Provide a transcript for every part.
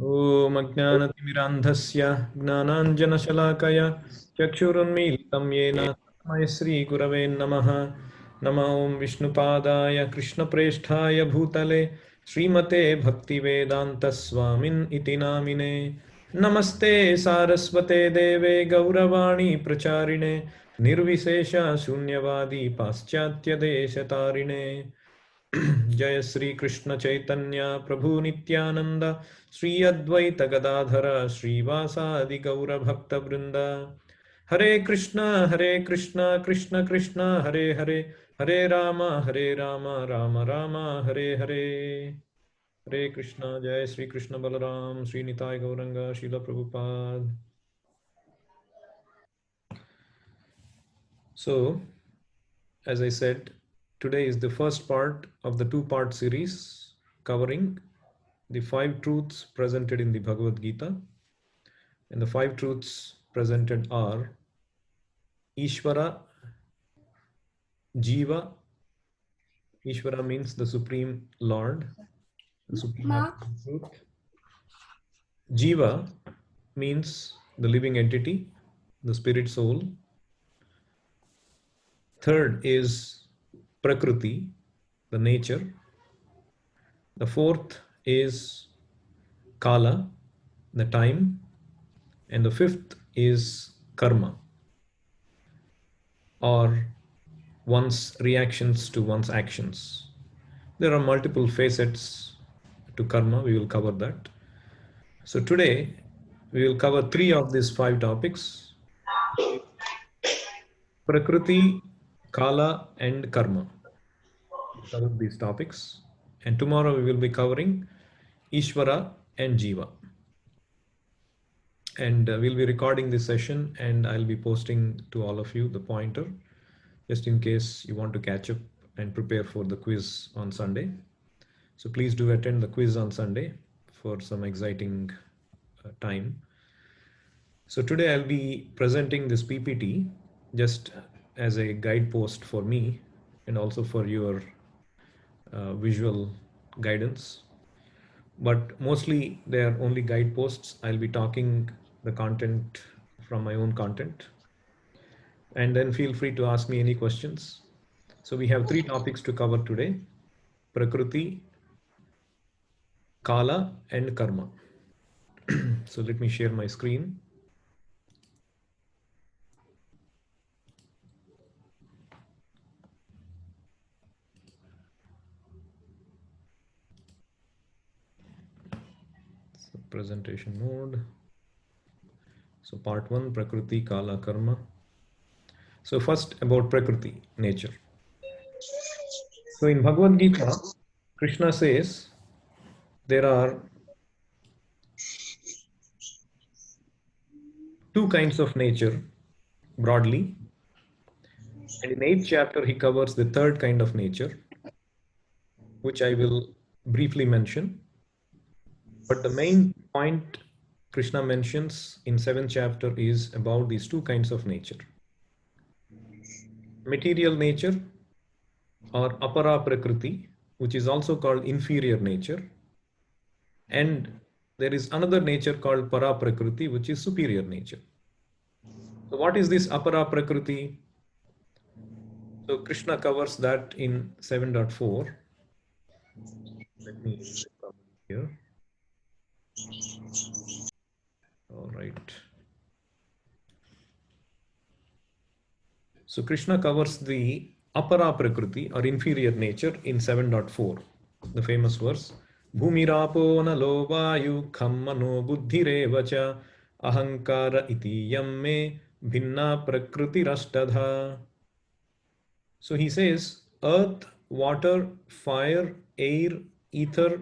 ॐ अज्ञानतिमिरान्धस्य ज्ञानाञ्जनशलाकया चक्षुरुन्मीलितं येन तस्मै श्रीगुरवे नमः। नमो ॐ विष्णुपादाय कृष्णप्रेष्ठाय भूतले श्रीमते भक्तिवेदान्तस्वामिन् इति नामिने। नमस्ते सारस्वते देवे गौरवाणी प्रचारिणे निर्विशेष शून्यवादी पाश्चात्यदेशतारिणे। जय श्री कृष्ण चैतन्य प्रभु नित्यानंद श्री अद्वैत गदाधर श्रीवासादि गौर भक्त वृंद। हरे कृष्ण कृष्ण कृष्ण हरे हरे, हरे राम राम राम हरे हरे। हरे कृष्णा। जय श्री कृष्ण बलराम श्री निताय गौरंग शील Prabhupada. So, as I said, today is the first part of the two-part series covering the five truths presented in the Bhagavad Gita. And the five truths presented are Ishvara, Jiva. Ishvara means the Supreme Lord, the Supreme Absolute Truth. Jiva means the living entity, the spirit soul. Third is Prakriti, the nature. The fourth is Kala, the time. And the fifth is Karma, or one's reactions to one's actions. There are multiple facets to karma. We will cover that. So today we will cover three of these five topics: Prakriti, Kala, and Karma. We'll cover these topics. And tomorrow we will be covering Ishvara and Jiva. And we'll be recording this session and I'll be posting to all of you the pointer just in case you want to catch up and prepare for the quiz on Sunday. So please do attend the quiz on Sunday for some exciting time. So today I'll be presenting this PPT just as a guidepost for me and also for your visual guidance. But mostly they are only guideposts. I'll be talking the content from my own content. And then feel free to ask me any questions. So we have three topics to cover today: Prakriti, Kala, and Karma. So let me share my screen. So presentation mode. So part 1, Prakriti, Kala, Karma. So first about Prakriti, nature. So in Bhagavad Gita, Krishna says there are two kinds of nature broadly. And in 8th chapter, he covers the third kind of nature, which I will briefly mention. But the main point Krishna mentions in 7th chapter is about these two kinds of nature: material nature, or apara prakriti, which is also called inferior nature, and there is another nature called para prakriti, which is superior nature. So what is this apara prakriti? So Krishna covers that in 7.4. Let me come here. All right. So Krishna covers the apara prakriti or inferior nature in 7.4, the famous verse: Bhumirapo nalo vayu khammano buddhireva cha ahankara iti yamme bhinna prakriti rastadha. So he says earth, water, fire, air, ether,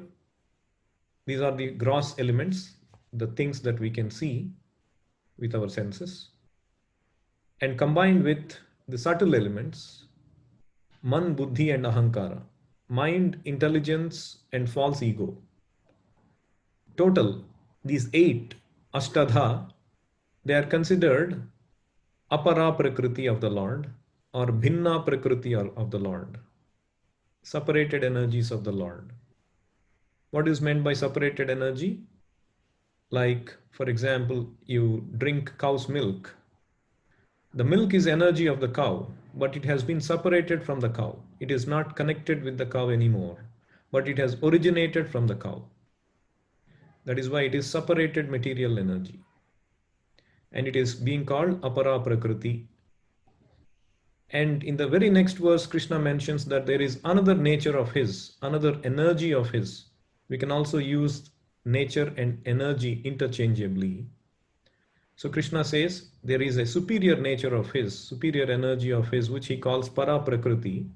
these are the gross elements, the things that we can see with our senses, and combined with the subtle elements, man, buddhi, and ahankara, mind, intelligence, and false ego. Total, these 8, ashtadha, they are considered apara prakriti of the Lord, or bhinna prakriti of the Lord, separated energies of the Lord. What is meant by separated energy? Like, for example, you drink cow's milk. The milk is energy of the cow, but it has been separated from the cow. It is not connected with the cow anymore, but it has originated from the cow. That is why it is separated material energy. And it is being called apara prakriti. And in the very next verse, Krishna mentions that there is another nature of his, another energy of his. We can also use nature and energy interchangeably. So Krishna says there is a superior nature of his, superior energy of his, which he calls para prakriti.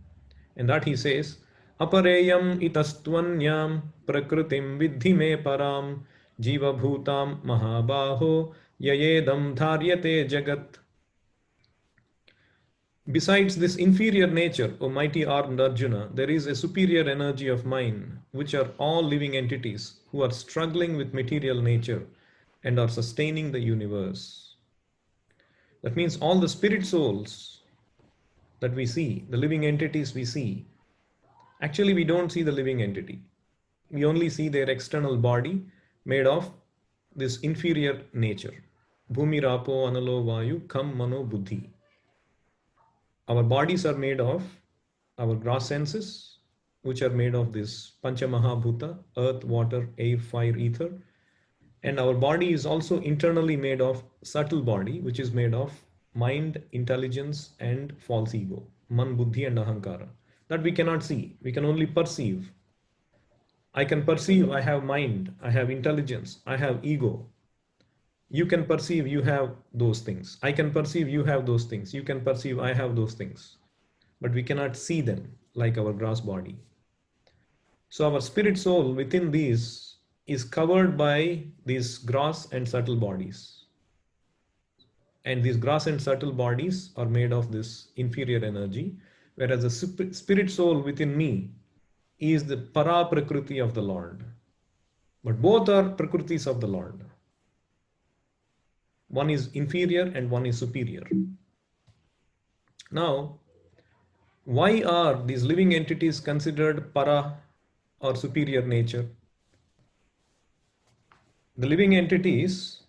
And that he says, apareyam itastvanyam prakritim vidhi me param jiva bhutam mahabaho yayedam dharyate jagat. Besides this inferior nature, O mighty armed Arjuna, there is a superior energy of mine, which are all living entities who are struggling with material nature and are sustaining the universe. That means all the spirit souls that we see, the living entities we see, actually we don't see the living entity. We only see their external body made of this inferior nature. Bhumi rapo analo vayu kham mano buddhi. Our bodies are made of our gross senses, which are made of this Pancha Mahabhuta, earth, water, air, fire, ether. And our body is also internally made of subtle body, which is made of mind, intelligence, and false ego, man, buddhi, and ahankara. That we cannot see, we can only perceive. I can perceive I have mind, I have intelligence, I have ego. You can perceive you have those things. I can perceive you have those things. You can perceive I have those things. But we cannot see them like our gross body. So our spirit soul within these is covered by these gross and subtle bodies. And these gross and subtle bodies are made of this inferior energy, whereas the spirit soul within me is the para prakriti of the Lord. But both are prakritis of the Lord. One is inferior and one is superior. Now, why are these living entities considered para or superior nature? The living entities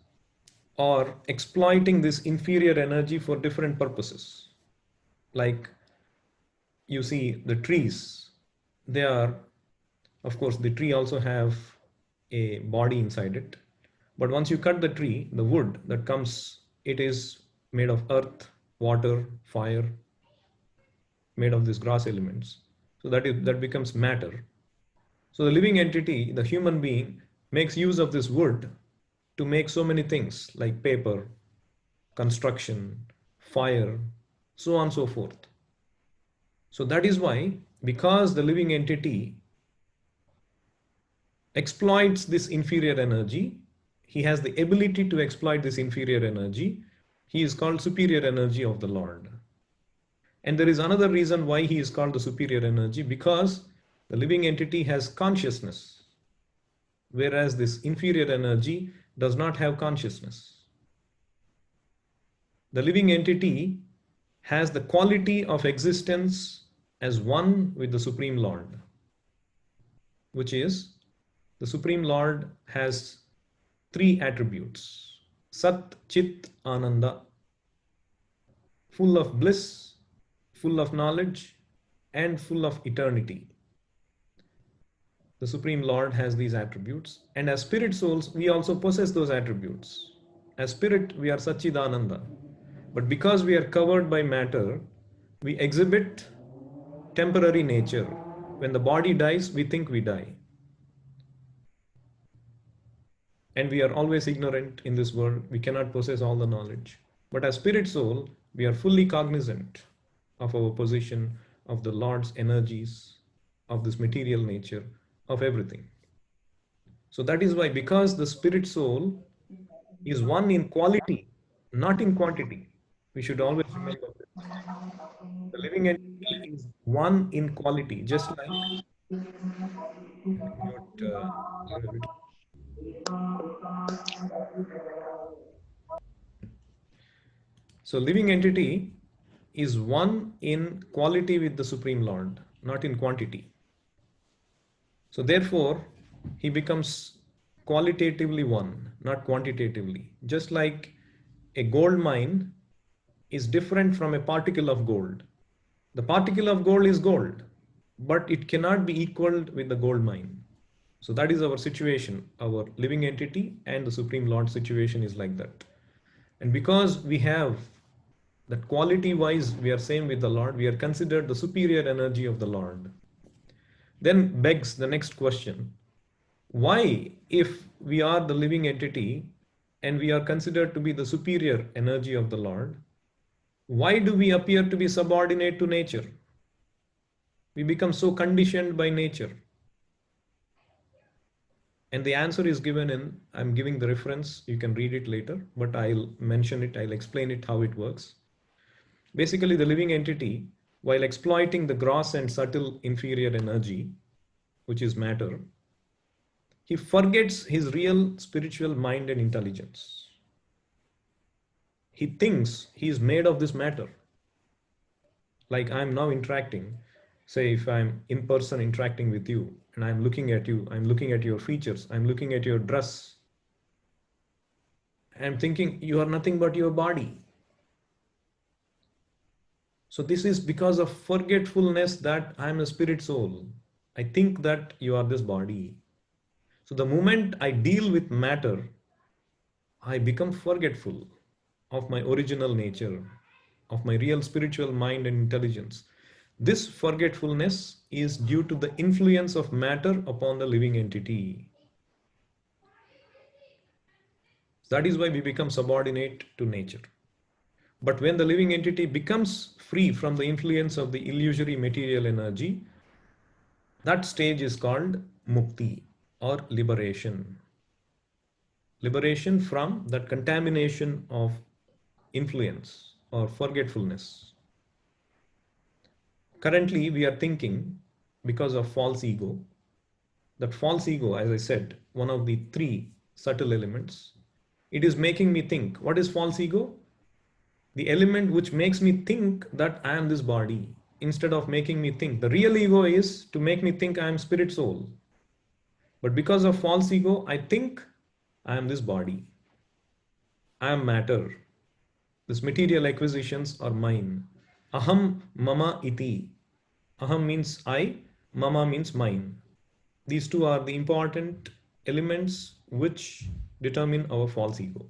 are exploiting this inferior energy for different purposes. Like you see the trees, they are, of course, the tree also have a body inside it. But once you cut the tree, the wood that comes, it is made of earth, water, fire, made of these gross elements. So that becomes matter. So the living entity, the human being, makes use of this wood to make so many things like paper, construction, fire, so on and so forth. So that is why, because the living entity exploits this inferior energy, he has the ability to exploit this inferior energy. He is called superior energy of the Lord. And there is another reason why he is called the superior energy, because the living entity has consciousness, whereas this inferior energy does not have consciousness. The living entity has the quality of existence as one with the Supreme Lord, which is the Supreme Lord has three attributes: Sat, Chit, Ananda, full of bliss, full of knowledge, and full of eternity. The Supreme Lord has these attributes, and as spirit souls, we also possess those attributes. As spirit, we are Satchidananda, but because we are covered by matter, we exhibit temporary nature. When the body dies, we think we die. And we are always ignorant in this world. We cannot possess all the knowledge. But as spirit soul, we are fully cognizant of our position, of the Lord's energies, of this material nature, of everything. So that is why, because the spirit soul is one in quality, not in quantity, we should always remember this. The living entity is one in quality, just like so living entity is one in quality with the Supreme Lord, not in quantity. So therefore, he becomes qualitatively one, not quantitatively. Just like a gold mine is different from a particle of gold. The particle of gold is gold, but it cannot be equaled with the gold mine. So that is our situation. Our living entity and the Supreme Lord situation is like that. And because we have that quality wise, we are same with the Lord, we are considered the superior energy of the Lord. Then begs the next question: why, if we are the living entity and we are considered to be the superior energy of the Lord, why do we appear to be subordinate to nature? We become so conditioned by nature. And the answer is given in, I'm giving the reference, you can read it later, but I'll mention it, I'll explain it how it works. Basically, the living entity, while exploiting the gross and subtle inferior energy, which is matter, he forgets his real spiritual mind and intelligence. He thinks he is made of this matter. Like I'm now interacting, say if I'm in person interacting with you and I'm looking at you, I'm looking at your features, I'm looking at your dress, I'm thinking you are nothing but your body. So this is because of forgetfulness that I'm a spirit soul. I think that you are this body. So the moment I deal with matter, I become forgetful of my original nature, of my real spiritual mind and intelligence. This forgetfulness is due to the influence of matter upon the living entity. That is why we become subordinate to nature. But when the living entity becomes free from the influence of the illusory material energy, that stage is called mukti or liberation. Liberation from that contamination of influence or forgetfulness. Currently, we are thinking because of false ego. That false ego, as I said, one of the three subtle elements, it is making me think. What is false ego? The element which makes me think that I am this body instead of making me think. The real ego is to make me think I am spirit soul. But because of false ego, I think I am this body. I am matter. These material acquisitions are mine. Aham mama iti. Aham means I, mama means mine. These two are the important elements which determine our false ego.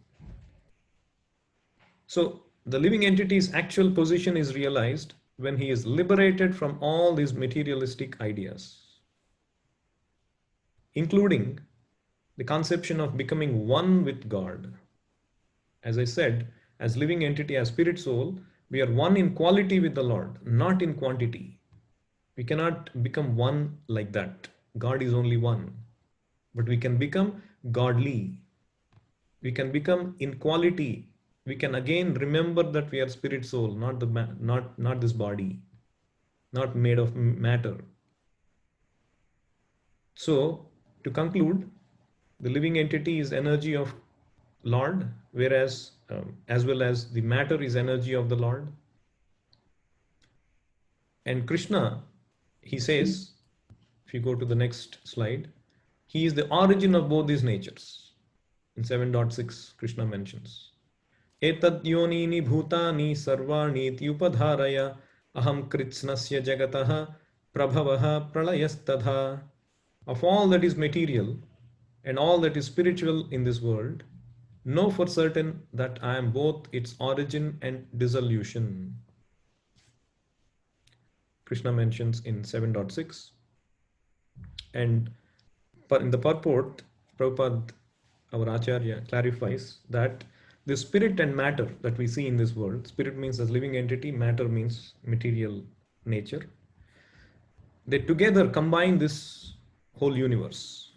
So the living entity's actual position is realized when he is liberated from all these materialistic ideas, including the conception of becoming one with God. As I said, as living entity, as spirit soul, we are one in quality with the Lord, not in quantity. We cannot become one like that. God is only one. But we can become godly. We can become in quality. We can again remember that we are spirit soul, not this body, not made of matter. So, to conclude, the living entity is energy of Lord, whereas as well as the matter is energy of the Lord. And Krishna, he says, if you go to the next slide, he is the origin of both these natures. In 7.6, Krishna mentions, Etad yonini bhutani sarvani tyupadharaya aham kritsnasya jagataha prabhavaha pralayastadha. Of all that is material and all that is spiritual in this world, know for certain that I am both its origin and dissolution. Krishna mentions in 7.6. And in the purport, Prabhupada, our Acharya, clarifies that the spirit and matter that we see in this world, spirit means as living entity, matter means material nature, they together combine this whole universe.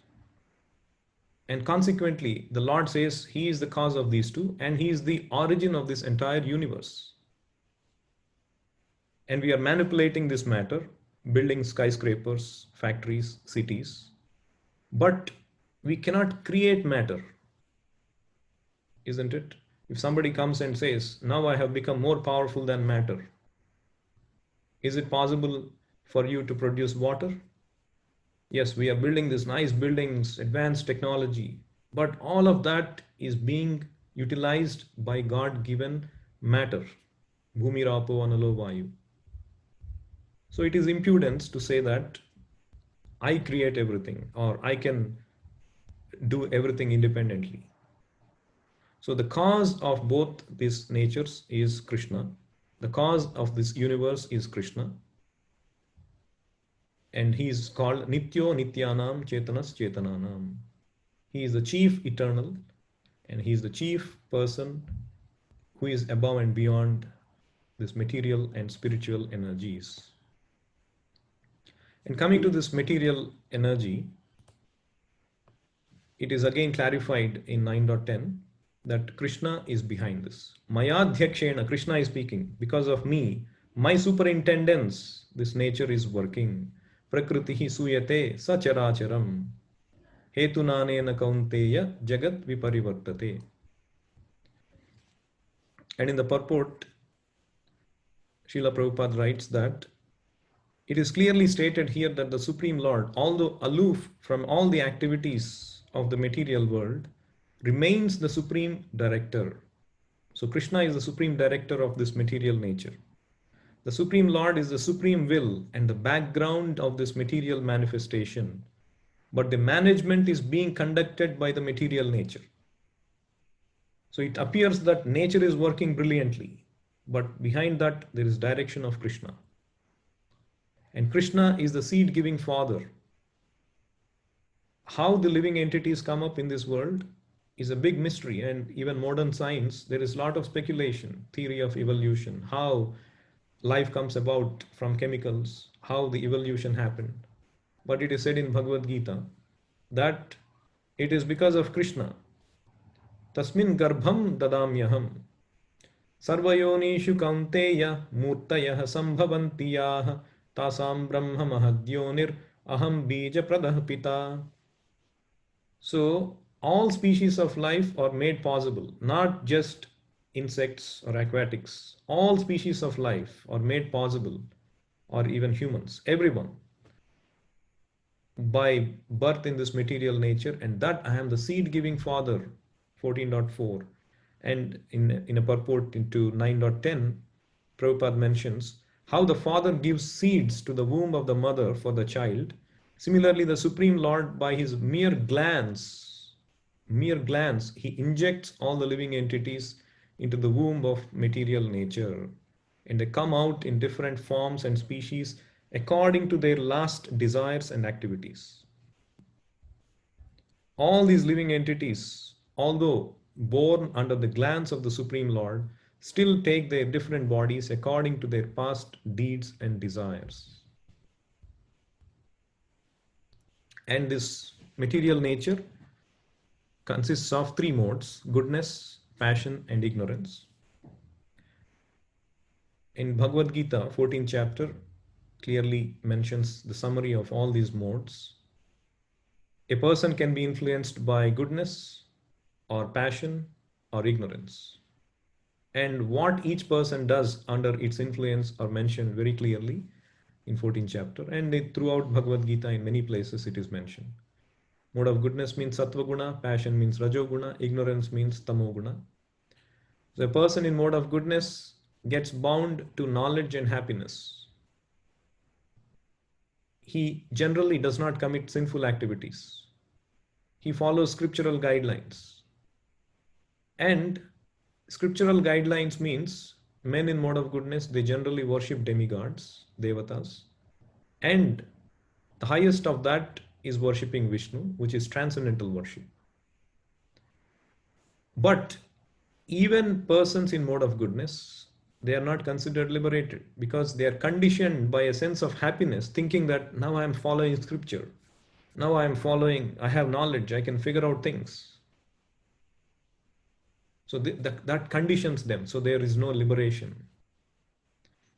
And consequently, the Lord says He is the cause of these two and He is the origin of this entire universe. And we are manipulating this matter, building skyscrapers, factories, cities. But we cannot create matter, isn't it? If somebody comes and says, now I have become more powerful than matter, is it possible for you to produce water? Yes, we are building these nice buildings, advanced technology, But all of that is being utilized by God-given matter, Bhumi Rapo Analo Vayu. So it is impudence to say that I create everything or I can do everything independently. So the cause of both these natures is Krishna. The cause of this universe is Krishna. And he is called Nityo Nityanam Chetanas Chetananam. He is the chief eternal and he is the chief person who is above and beyond this material and spiritual energies. And coming to this material energy, it is again clarified in 9.10 that Krishna is behind this. Mayadhyakshena, Krishna is speaking, because of me, my superintendence, this nature is working. Prakritihi suyate sacharacharam. Hetunanena kaunteya jagat viparivartate. And in the purport, Srila Prabhupada writes that it is clearly stated here that the Supreme Lord, although aloof from all the activities of the material world, remains the Supreme Director. So Krishna is the Supreme Director of this material nature. The Supreme Lord is the Supreme Will and the background of this material manifestation. But the management is being conducted by the material nature. So it appears that nature is working brilliantly, but behind that there is direction of Krishna. And Krishna is the seed-giving father. How the living entities come up in this world is a big mystery, and even modern science, there is a lot of speculation, theory of evolution, how life comes about from chemicals, how the evolution happened. But it is said in Bhagavad Gita that it is because of Krishna. Tasmin garbham dadamyaham. Sarvayonishu kaunteya murtayah sambhavanti yaha tasam brahma mahadyonir aham bija pradah pita. So all species of life are made possible, not just insects or aquatics. All species of life are made possible, or even humans, everyone, by birth in this material nature, and that I am the seed-giving father, 14.4. And in a purport into 9.10, Prabhupada mentions how the father gives seeds to the womb of the mother for the child. Similarly, the Supreme Lord, by his mere glance, he injects all the living entities into the womb of material nature. And they come out in different forms and species according to their last desires and activities. All these living entities, although born under the glance of the Supreme Lord, still take their different bodies according to their past deeds and desires. And this material nature consists of three modes: goodness, passion, and ignorance. In Bhagavad Gita, 14th chapter, clearly mentions the summary of all these modes. A person can be influenced by goodness or passion or ignorance. And what each person does under its influence are mentioned very clearly in 14th chapter, and throughout Bhagavad Gita in many places it is mentioned. Mode of goodness means sattva guna, passion means rajo guna, ignorance means tamo guna. So a person in mode of goodness gets bound to knowledge and happiness. He generally does not commit sinful activities. He follows scriptural guidelines. And scriptural guidelines means men in mode of goodness, they generally worship demigods, devatas. And the highest of that is worshipping Vishnu, which is transcendental worship. But even persons in mode of goodness, they are not considered liberated because they are conditioned by a sense of happiness, thinking that now I am following scripture. Now I have knowledge, I can figure out things. So that conditions them, so there is no liberation.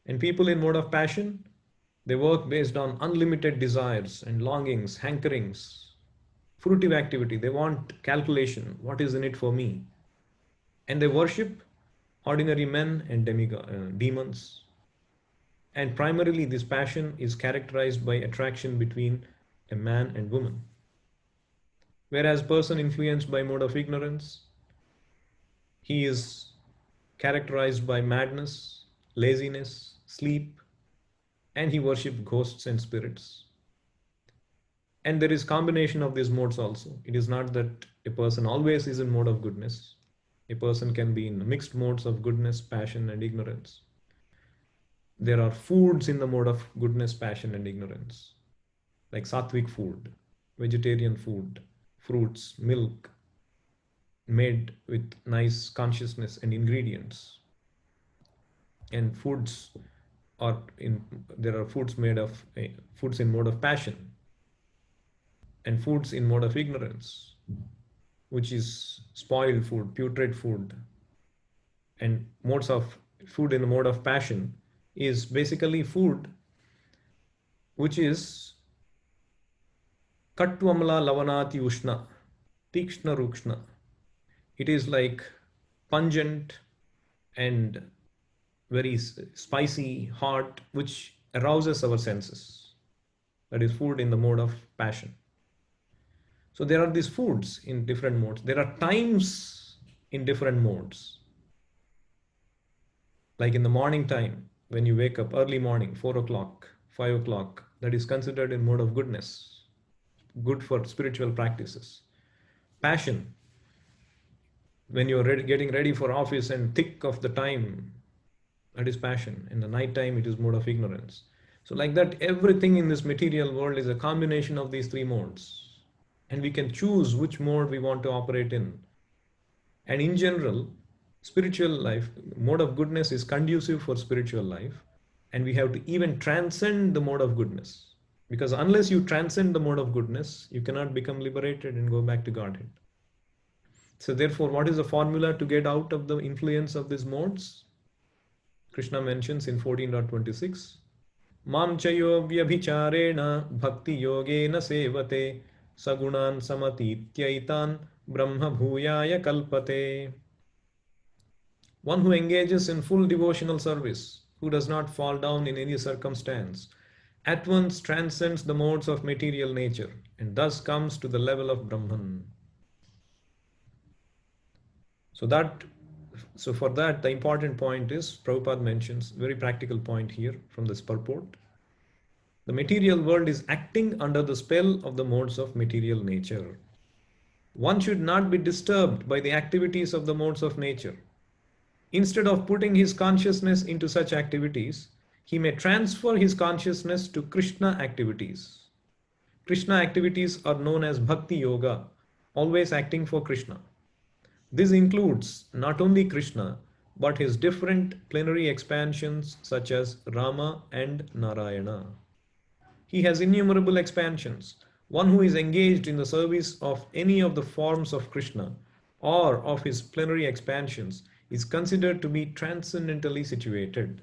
And people in mode of passion, they work based on unlimited desires and longings, hankerings, fruitive activity. They want calculation, what is in it for me? And they worship ordinary men and demons. And primarily this passion is characterized by attraction between a man and woman. Whereas person influenced by mode of ignorance, he is characterized by madness, laziness, sleep, and he worships ghosts and spirits. And there is combination of these modes also. It is not that a person always is in mode of goodness. A person can be in mixed modes of goodness, passion, and ignorance. There are foods in the mode of goodness, passion, and ignorance, like sattvic food, vegetarian food, fruits, milk, made with nice consciousness and ingredients. And foods are in there are foods made of foods in mode of passion, and foods in mode of ignorance, which is spoiled food, putrid food. And modes of food in the mode of passion is basically food which is katvamla lavanati ushna, tikshna rukshna. It is like pungent and very spicy, hot, which arouses our senses. That is food in the mode of passion. So there are these foods in different modes. There are times in different modes. Like in the morning time, when you wake up early morning, 4 o'clock, 5 o'clock, that is considered in mode of goodness, good for spiritual practices. Passion, when you're getting ready for office and thick of the time, that is passion. In the night time, it is mode of ignorance. So like that, everything in this material world is a combination of these three modes. And we can choose which mode we want to operate in. And in general, spiritual life, mode of goodness is conducive for spiritual life. And we have to even transcend the mode of goodness. Because unless you transcend the mode of goodness, you cannot become liberated and go back to Godhead. So therefore, what is the formula to get out of the influence of these modes? Krishna mentions in 14.26, Mam chayo vyabhicharena bhakti yogena sevate sagunan samatityaitan brahma bhuyaya kalpate. One who engages in full devotional service, who does not fall down in any circumstance, at once transcends the modes of material nature and thus comes to the level of Brahman. So for that, the important point is, Prabhupada mentions, very practical point here from this purport. The material world is acting under the spell of the modes of material nature. One should not be disturbed by the activities of the modes of nature. Instead of putting his consciousness into such activities, he may transfer his consciousness to Krishna activities. Krishna activities are known as Bhakti Yoga, always acting for Krishna. This includes not only Krishna, but his different plenary expansions such as Rama and Narayana. He has innumerable expansions. One who is engaged in the service of any of the forms of Krishna or of his plenary expansions is considered to be transcendentally situated.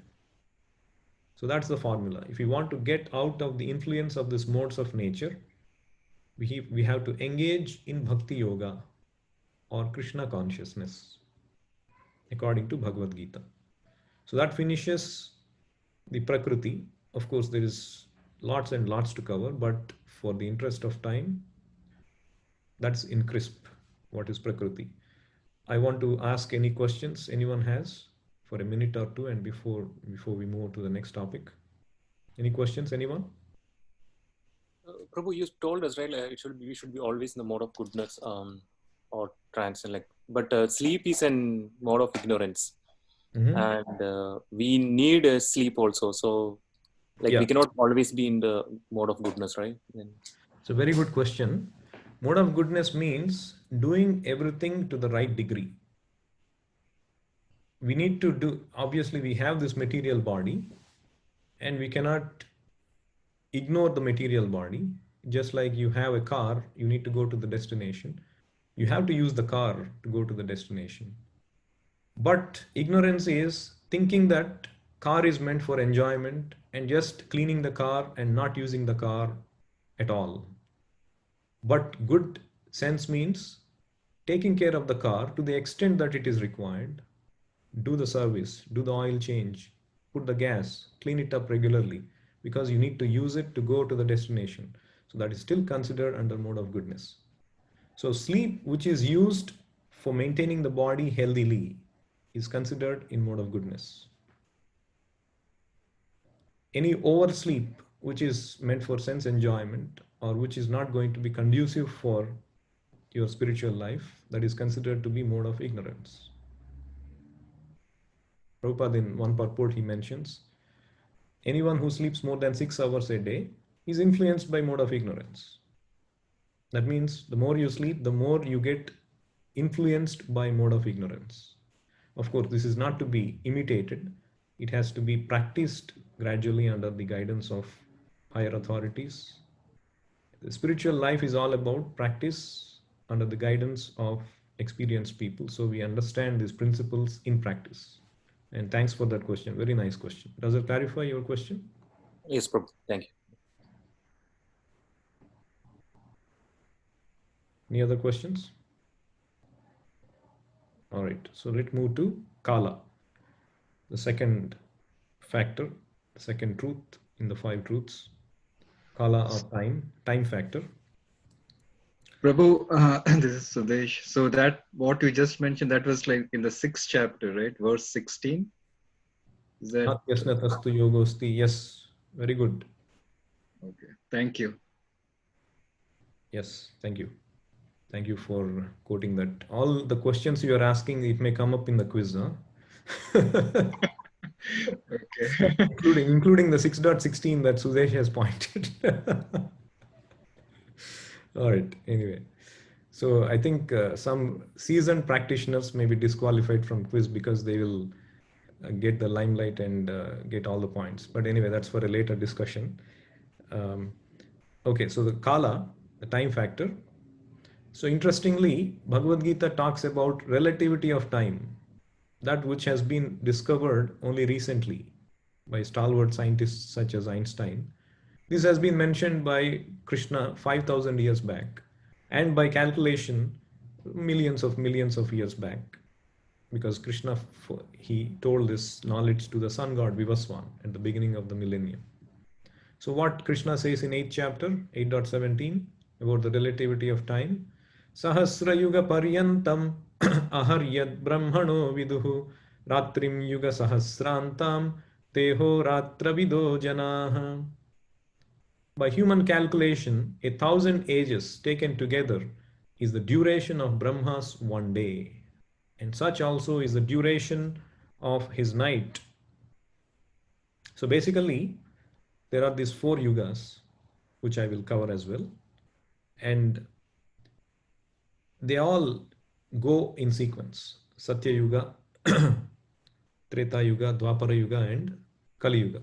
So that's the formula. If we want to get out of the influence of these modes of nature, we have to engage in Bhakti Yoga or Krishna consciousness, according to Bhagavad Gita. So that finishes the Prakriti. Of course, there is lots and lots to cover, but for the interest of time, that's in crisp what is Prakriti. I want to ask any questions anyone has for a minute or two, and before we move to the next topic. Any questions, anyone? Prabhu, you told us, right? We should be always in the mode of goodness, or trance, and but sleep is in mode of ignorance, and we need sleep also. So, Yeah. we cannot always be in the mode of goodness, right? It's a very good question. Mode of goodness means doing everything to the right degree. We need to do, obviously, we have this material body, and we cannot ignore the material body. Just like you have a car, you need to go to the destination. You have to use the car to go to the destination. But ignorance is thinking that car is meant for enjoyment and just cleaning the car and not using the car at all. But good sense means taking care of the car to the extent that it is required. Do the service, do the oil change, put the gas, clean it up regularly, because you need to use it to go to the destination. So that is still considered under mode of goodness. So sleep, which is used for maintaining the body healthily, is considered in mode of goodness. Any oversleep, which is meant for sense enjoyment or which is not going to be conducive for your spiritual life, that is considered to be mode of ignorance. Prabhupada, in one purport, he mentions anyone who sleeps more than 6 hours a day is influenced by mode of ignorance. That means the more you sleep, the more you get influenced by mode of ignorance. Of course, this is not to be imitated. It has to be practiced gradually under the guidance of higher authorities. The spiritual life is all about practice under the guidance of experienced people. So we understand these principles in practice. And thanks for that question. Very nice question. Does it clarify your question? Yes, Prabhu. Thank you. Any other questions? All right. So let's move to Kala, the second factor, the second truth in the 5 truths. Kala or time factor. Prabhu, this is Sudesh. So that what you just mentioned, that was like in the 6th chapter, right? Verse 16. Is that? Yasnatastu yogosti. Yes, very good. Okay. Thank you. Yes, thank you. Thank you for quoting that. All the questions you are asking, it may come up in the quiz, huh? Okay. including the 6.16 that Sudesh has pointed. All right. Anyway, so I think some seasoned practitioners may be disqualified from quiz because they will get the limelight and get all the points. But anyway, that's for a later discussion. Okay, so the Kala, the time factor. So interestingly, Bhagavad Gita talks about relativity of time, that which has been discovered only recently by stalwart scientists such as Einstein. This has been mentioned by Krishna 5,000 years back, and by calculation, millions of years back, because Krishna, he told this knowledge to the sun god Vivaswan at the beginning of the millennium. So what Krishna says in 8th chapter, 8.17, about the relativity of time, Sahasra yuga paryantam aharyad brahmano viduhu ratrim yuga sahasrantam teho ratra vido janaha. By human calculation, 1,000 ages taken together is the duration of Brahma's one day. And such also is the duration of his night. So basically, there are these 4 yugas, which I will cover as well. And they all go in sequence. Satya Yuga, Treta Yuga, Dwapara Yuga, and Kali Yuga.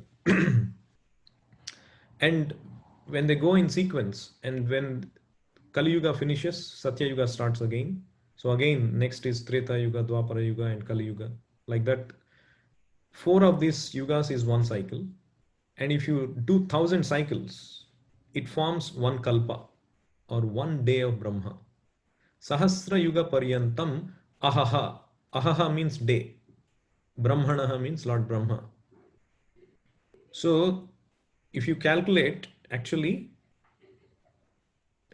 And when they go in sequence, and when Kali Yuga finishes, Satya Yuga starts again. So again, next is Treta Yuga, Dwapara Yuga, and Kali Yuga. Like that, 4 of these yugas is one cycle. And if you do 1,000 cycles, it forms one kalpa, or one day of Brahma. Sahasra Yuga Paryantam Ahaha. Ahaha means day. Brahmanaha means Lord Brahma. So if you calculate, actually,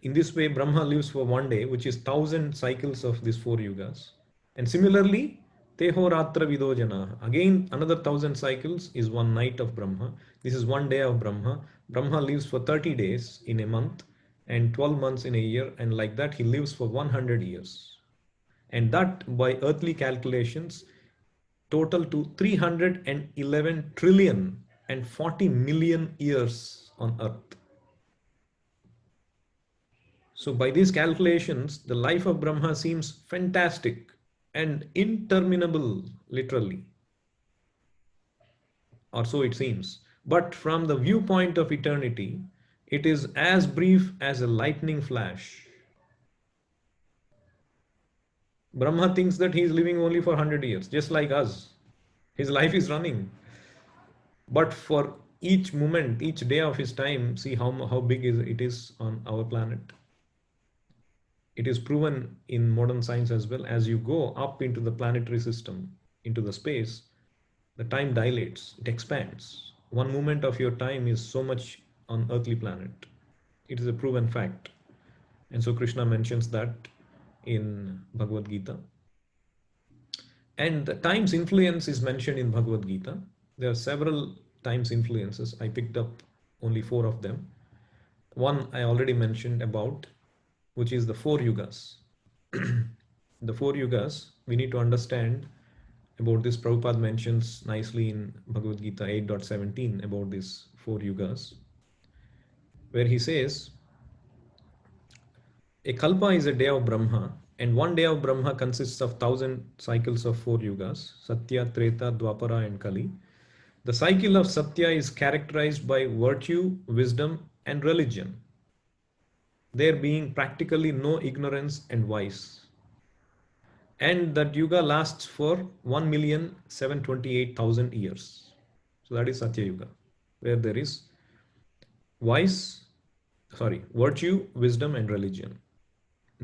in this way, Brahma lives for one day, which is 1,000 cycles of these 4 yugas. And similarly, Teho Ratra Vido Jana. Again, another 1,000 cycles is one night of Brahma. This is one day of Brahma. Brahma lives for 30 days in a month and 12 months in a year. And like that, he lives for 100 years. And that, by earthly calculations, total to 311 trillion and 40 million years on earth. So by these calculations, the life of Brahma seems fantastic and interminable, literally. Or so it seems. But from the viewpoint of eternity, it is as brief as a lightning flash. Brahma thinks that he is living only for 100 years, just like us. His life is running. But for each moment, each day of his time, see how big it is on our planet. It is proven in modern science as well. As you go up into the planetary system, into the space, the time dilates, it expands. One moment of your time is so much on earthly planet. It is a proven fact. And so Krishna mentions that in Bhagavad Gita. And the times influence is mentioned in Bhagavad Gita. There are several times influences. I picked up only 4 of them. One I already mentioned about, which is the 4 yugas. The 4 yugas, we need to understand about this. Prabhupada mentions nicely in Bhagavad Gita 8.17 about these 4 yugas, where he says, a kalpa is a day of Brahma, and one day of Brahma consists of 1000 cycles of 4 yugas, Satya, Treta, Dwapara, and Kali. The cycle of Satya is characterized by virtue, wisdom, and religion, there being practically no ignorance and vice. And that yuga lasts for 1,728,000 years. So that is Satya Yuga, where there is virtue, wisdom, and religion,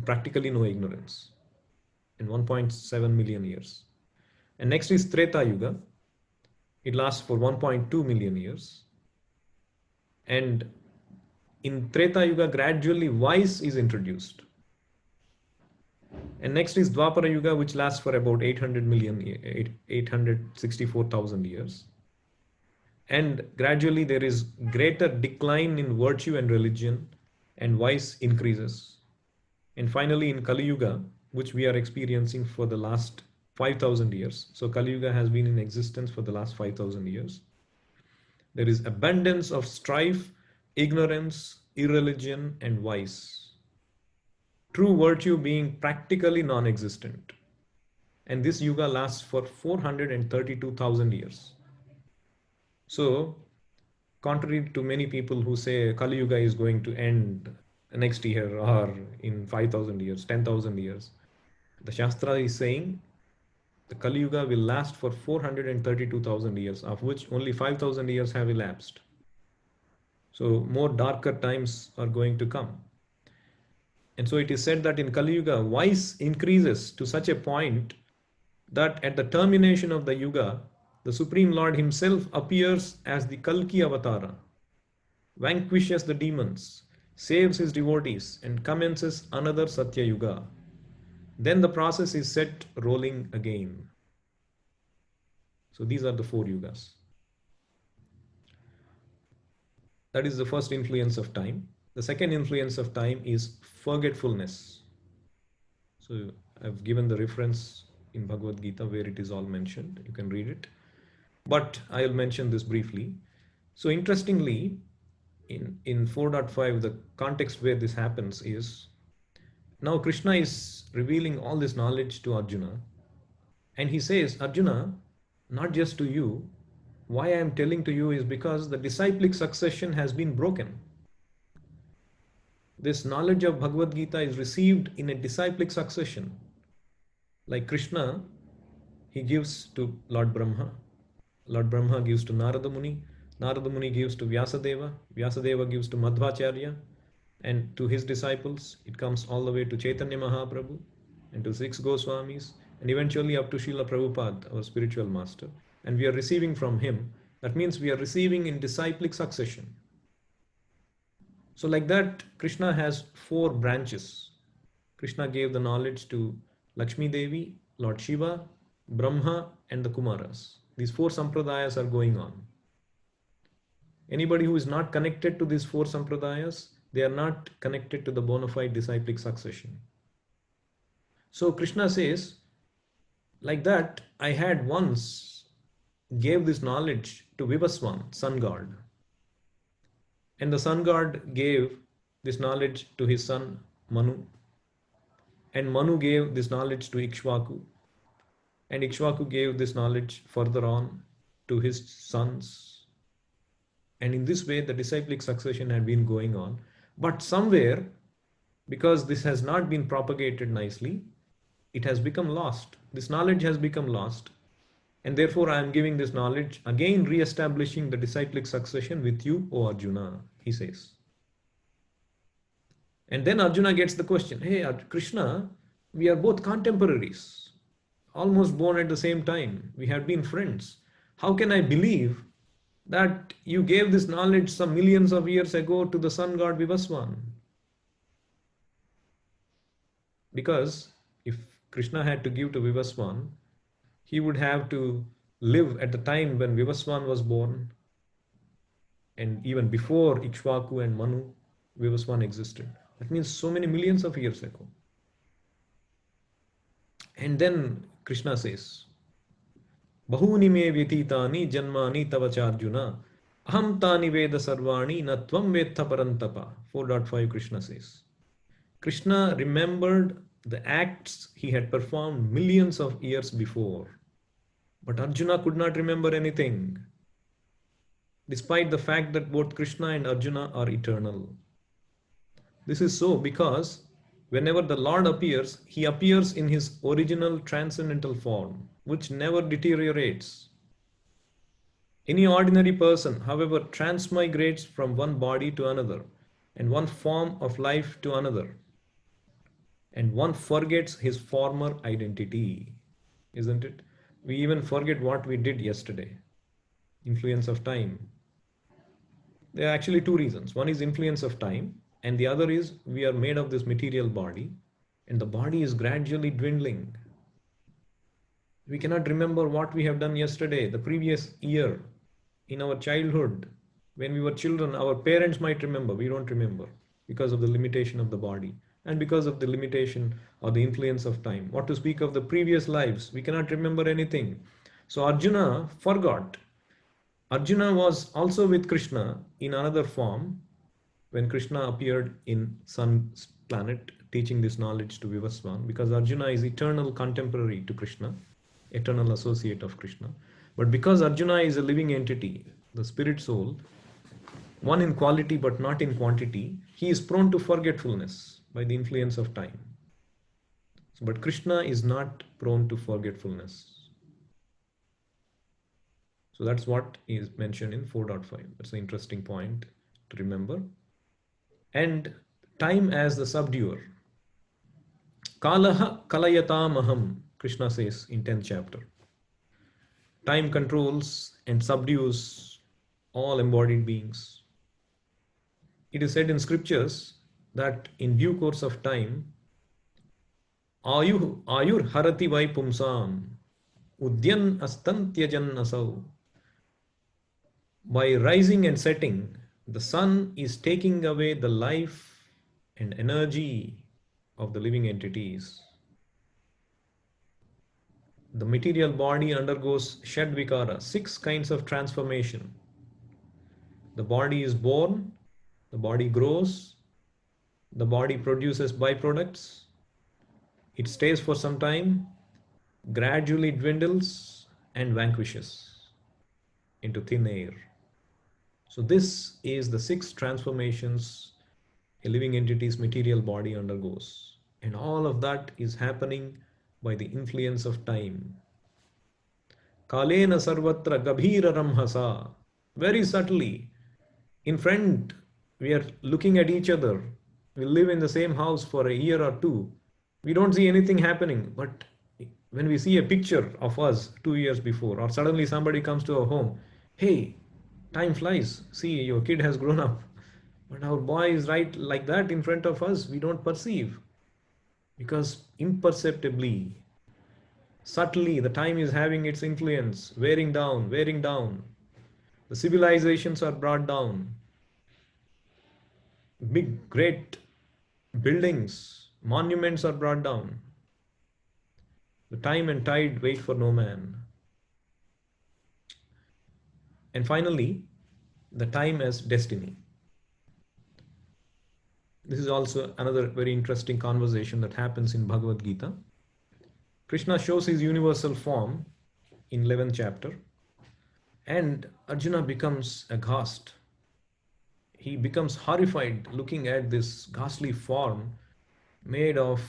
practically no ignorance, in 1.7 million years. And next is Treta Yuga. It lasts for 1.2 million years. And in Treta Yuga, gradually vice is introduced. And next is Dwapara Yuga, which lasts for about 864,000 years. And gradually there is greater decline in virtue and religion, and vice increases. And finally in Kali Yuga, which we are experiencing for the last 5,000 years. So Kali Yuga has been in existence for the last 5,000 years. There is abundance of strife, ignorance, irreligion, and vice. True virtue being practically non-existent. And this yuga lasts for 432,000 years. So, contrary to many people who say Kali Yuga is going to end next year or in 5,000 years, 10,000 years, the Shastra is saying the Kali Yuga will last for 432,000 years, of which only 5,000 years have elapsed. So, more darker times are going to come. And so it is said that in Kali Yuga, vice increases to such a point that at the termination of the Yuga, the Supreme Lord himself appears as the Kalki Avatara, vanquishes the demons, saves his devotees, and commences another Satya Yuga. Then the process is set rolling again. So these are the 4 yugas. That is the first influence of time. The second influence of time is forgetfulness. So I've given the reference in Bhagavad Gita where it is all mentioned. You can read it. But I'll mention this briefly. So interestingly, in 4.5, the context where this happens is, now Krishna is revealing all this knowledge to Arjuna. And he says, Arjuna, not just to you, why I am telling to you is because the disciplic succession has been broken. This knowledge of Bhagavad Gita is received in a disciplic succession. Like Krishna, he gives to Lord Brahma. Lord Brahma gives to Narada Muni. Narada Muni gives to Vyasadeva. Vyasadeva gives to Madhvacharya. And to his disciples, it comes all the way to Chaitanya Mahaprabhu and to 6 Goswamis and eventually up to Srila Prabhupada, our spiritual master. And we are receiving from him. That means we are receiving in disciplic succession. So like that, Krishna has 4 branches. Krishna gave the knowledge to Lakshmi Devi, Lord Shiva, Brahma, and the Kumaras. These 4 sampradayas are going on. Anybody who is not connected to these 4 sampradayas, they are not connected to the bona fide disciplic succession. So Krishna says, like that, I had once gave this knowledge to Vivaswan, sun god. And the sun god gave this knowledge to his son Manu. And Manu gave this knowledge to Ikshvaku. And Ikshvaku gave this knowledge further on to his sons. And in this way, the disciplic succession had been going on. But somewhere, because this has not been propagated nicely, it has become lost. This knowledge has become lost. And therefore, I am giving this knowledge, again re-establishing the disciplic succession with you, O Arjuna, he says. And then Arjuna gets the question, hey, Krishna, we are both contemporaries, almost born at the same time. We have been friends. How can I believe that you gave this knowledge some millions of years ago to the sun god Vivaswan? Because if Krishna had to give to Vivaswan, he would have to live at the time when Vivaswan was born, and even before Ikshvaku and Manu, Vivaswan existed. That means so many millions of years ago. And then Krishna says, Bahuni me vyatitani janmani tavacharjuna aham tani veda sarvani na tvam vetha parantapa. 4.5 Krishna says. Krishna remembered the acts he had performed millions of years before. But Arjuna could not remember anything, despite the fact that both Krishna and Arjuna are eternal. This is so because whenever the Lord appears, he appears in his original transcendental form, which never deteriorates. Any ordinary person, however, transmigrates from one body to another and one form of life to another, and one forgets his former identity, isn't it? We even forget what we did yesterday. Influence of time. There are actually two reasons. One is influence of time, and the other is we are made of this material body, and the body is gradually dwindling. We cannot remember what we have done yesterday, the previous year, in our childhood. When we were children, our parents might remember. We don't remember because of the limitation of the body and because of the limitation or the influence of time. What to speak of the previous lives? We cannot remember anything. So Arjuna forgot. Arjuna was also with Krishna in another form when Krishna appeared in Sun's planet teaching this knowledge to Vivaswan, because Arjuna is eternal contemporary to Krishna, eternal associate of Krishna. But because Arjuna is a living entity, the spirit soul, one in quality but not in quantity, he is prone to forgetfulness by the influence of time. But Krishna is not prone to forgetfulness. So that's what is mentioned in 4.5. That's an interesting point to remember. And time as the subduer. Kalaha kalayatam aham, Krishna says in 10th chapter. Time controls and subdues all embodied beings. It is said in scriptures that in due course of time, ayur harati vai pumsam, udyan astantyajan asau. By rising and setting, the sun is taking away the life and energy of the living entities. The material body undergoes Shadvikara, 6 kinds of transformation. The body is born, the body grows, the body produces byproducts, it stays for some time, gradually dwindles and vanquishes into thin air. So this is the 6 transformations a living entity's material body undergoes. And all of that is happening by the influence of time. Kalena sarvatra gabhira ramhasa. Very subtly, in front, we are looking at each other. We live in the same house for a year or two. We don't see anything happening. But when we see a picture of us 2 years before, or suddenly somebody comes to our home, hey, time flies. See, your kid has grown up. But our boy is right like that in front of us. We don't perceive. Because imperceptibly, subtly, the time is having its influence, wearing down, wearing down. The civilizations are brought down. Big, great buildings, monuments are brought down. The time and tide wait for no man. And finally, the time as destiny. This is also another very interesting conversation that happens in Bhagavad Gita. Krishna shows his universal form in 11th chapter, and Arjuna becomes aghast. He becomes horrified looking at this ghastly form made of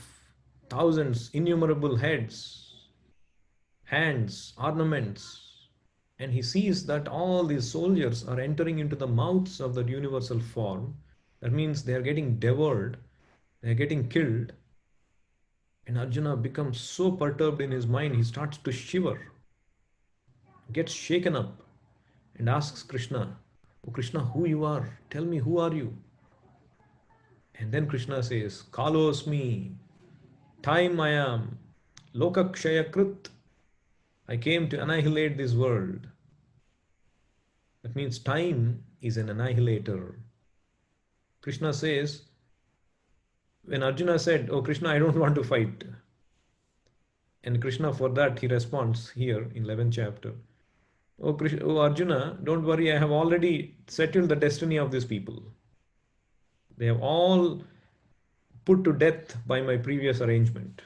thousands, innumerable heads, hands, ornaments. And he sees that all these soldiers are entering into the mouths of that universal form. That means they are getting devoured, they are getting killed. And Arjuna becomes so perturbed in his mind, he starts to shiver, gets shaken up, and asks Krishna, "Oh Krishna, who you are? Tell me, who are you?" And then Krishna says, "Kalosmi, time I am Lokakshaya Krit. I came to annihilate this world. That means time is an annihilator. Krishna says, when Arjuna said, "Oh Krishna, I don't want to fight," and Krishna for that he responds here in 11th chapter, "Oh Krishna, oh Arjuna, don't worry, I have already settled the destiny of these people. They have all put to death by my previous arrangement.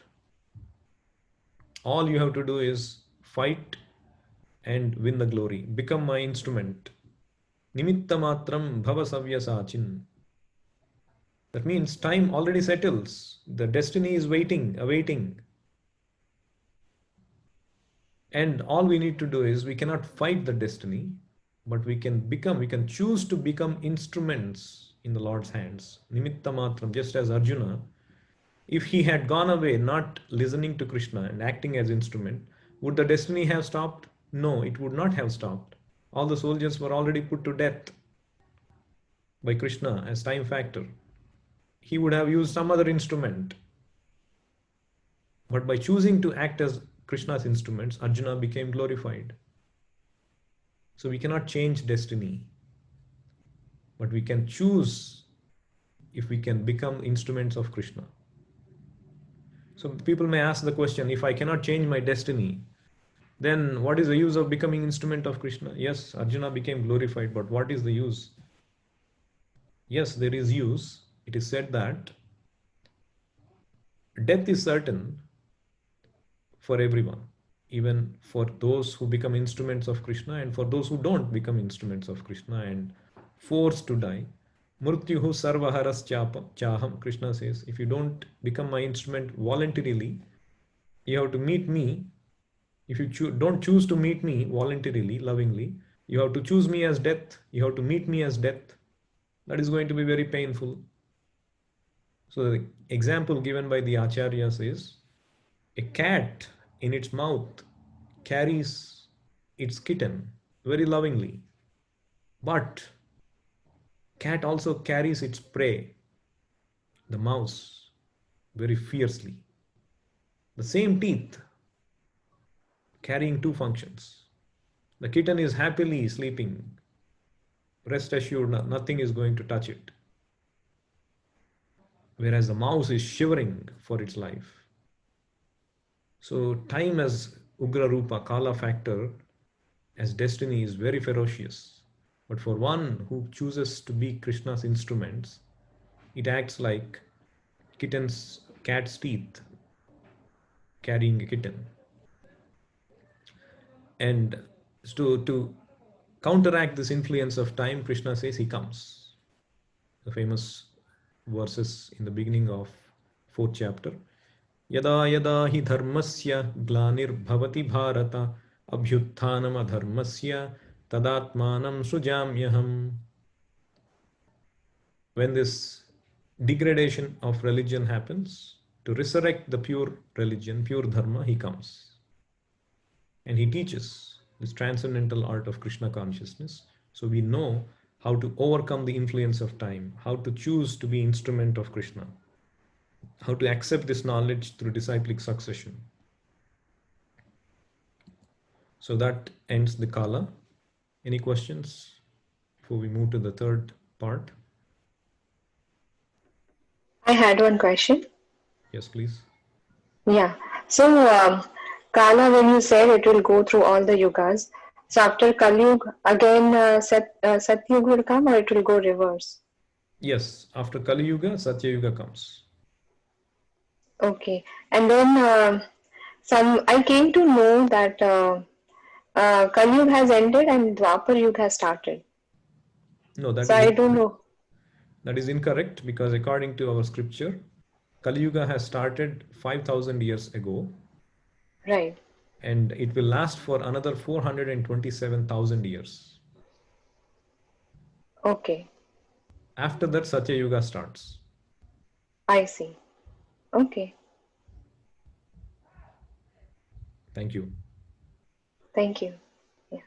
All you have to do is fight and win the glory. Become my instrument. Nimitta matram bhava savyasachin." That means time already settles. The destiny is waiting, awaiting. And all we need to do is we cannot fight the destiny, but we can choose to become instruments in the Lord's hands. Nimitta matram, just as Arjuna, if he had gone away not listening to Krishna and acting as instrument, would the destiny have stopped? No, it would not have stopped. All the soldiers were already put to death by Krishna as time factor. He would have used some other instrument. But by choosing to act as Krishna's instruments, Arjuna became glorified. So we cannot change destiny, but we can choose if we can become instruments of Krishna. So people may ask the question, if I cannot change my destiny, then what is the use of becoming instrument of Krishna? Yes, Arjuna became glorified, but what is the use? Yes, there is use. It is said that death is certain for everyone, even for those who become instruments of Krishna and for those who don't become instruments of Krishna and forced to die. Mrityuhu sarvaharas chaham, Krishna says, if you don't become my instrument voluntarily, you have to meet me. If you don't choose to meet me voluntarily, lovingly, you have to choose me as death. You have to meet me as death. That is going to be very painful. So the example given by the Acharyas is, a cat in its mouth carries its kitten very lovingly, but cat also carries its prey, the mouse, very fiercely. The same teeth carrying two functions. The kitten is happily sleeping. Rest assured, nothing is going to touch it. Whereas the mouse is shivering for its life. So time as Ugra Rupa, Kala factor, as destiny is very ferocious. But for one who chooses to be Krishna's instruments, it acts like cat's teeth carrying a kitten. And to counteract this influence of time, Krishna says he comes. The famous verses in the beginning of 4th chapter. Yada yada hi dharmasya glanir bhavati bharata abhyuthanam adharmasya tadatmanam sujamyaham. When this degradation of religion happens, to resurrect the pure religion, pure dharma, he comes. And he teaches this transcendental art of Krishna consciousness. So we know how to overcome the influence of time, how to choose to be instrument of Krishna, how to accept this knowledge through disciplic succession. So that ends the Kala. Any questions before we move to the third part? I had one question. Yes, please. Yeah. So, Kala, when you said it will go through all the yugas, so after Kali Yuga, again Satyuga will come, or it will go reverse? Yes, after Kali Yuga, Satya Yuga comes. Okay. And then I came to know that Kali Yuga has ended and Dwapar Yuga has started. No, that So is I don't know. That is incorrect, because according to our scripture, Kali Yuga has started 5,000 years ago. Right. And it will last for another 427,000 years. Okay. After that, Satya Yuga starts. I see. Okay. Thank you. Thank you. Yeah.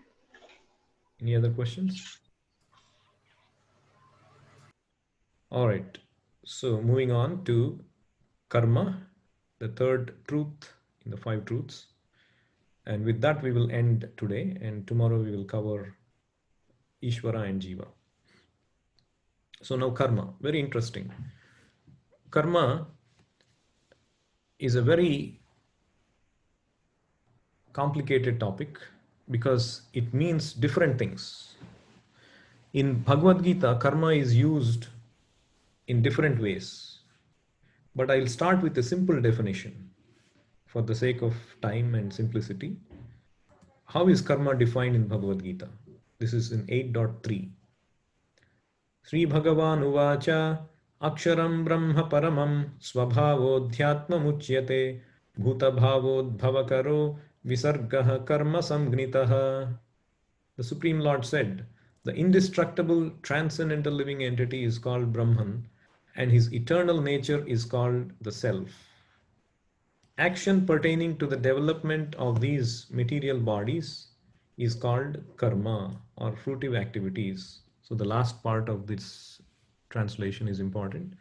Any other questions? All right. So moving on to karma. the third truth in the 5 truths. And with that, we will end today. And tomorrow we will cover Ishvara and Jiva. So now karma, very interesting. Karma is a very complicated topic because it means different things. In Bhagavad Gita, karma is used in different ways. But I'll start with a simple definition for the sake of time and simplicity. How is karma defined in Bhagavad Gita? This is in 8.3. Sri Bhagavan Uvacha Aksharam Brahma Paramam Swabhavodhyatma Muchyate Bhuta Bhavodbhavakaro Visargaha Karma Samgnitaha. The Supreme Lord said, the indestructible transcendental living entity is called Brahman, and his eternal nature is called the Self. Action pertaining to the development of these material bodies is called karma or fruitive activities. So the last part of this translation is important.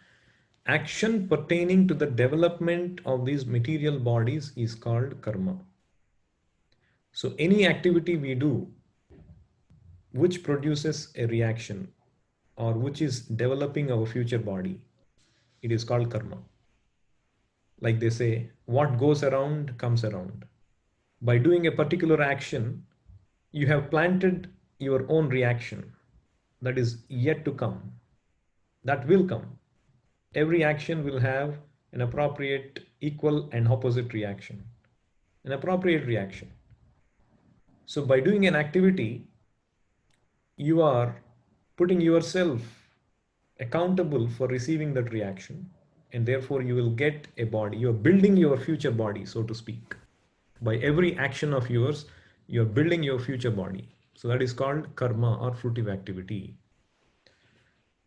Action pertaining to the development of these material bodies is called karma. So any activity we do which produces a reaction or which is developing our future body, it is called karma. Like they say, what goes around comes around. By doing a particular action, you have planted your own reaction that is yet to come, that will come. Every action will have an appropriate, equal and opposite reaction, an appropriate reaction. So by doing an activity, you are putting yourself accountable for receiving that reaction, and therefore you will get a body. You are building your future body, so to speak. By every action of yours, you are building your future body. So that is called karma or fruitive activity.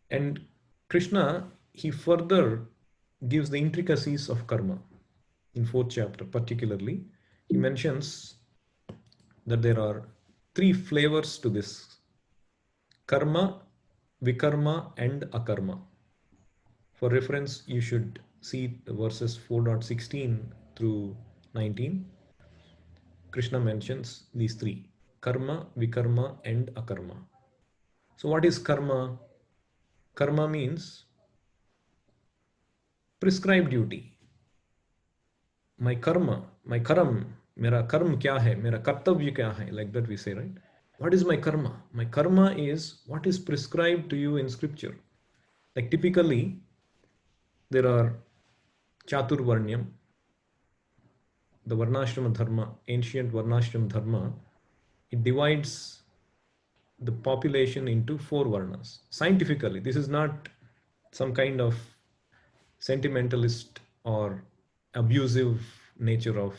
And Krishna, he further gives the intricacies of karma in 4th chapter. Particularly, he mentions that there are 3 flavors to this: karma, vikarma and akarma. For reference, you should see the verses 4.16 through 19. Krishna mentions these 3: karma, vikarma and akarma. So what is karma? Karma means prescribed duty. My karma, my karam, mera karm kya hai, mera kartavya kya hai, like that we say, right? What is my karma? My karma is what is prescribed to you in scripture. Like typically, there are Chaturvarnyam, the Varnashrama Dharma, ancient Varnashrama Dharma. It divides the population into 4 Varnas. Scientifically, this is not some kind of sentimentalist or abusive nature of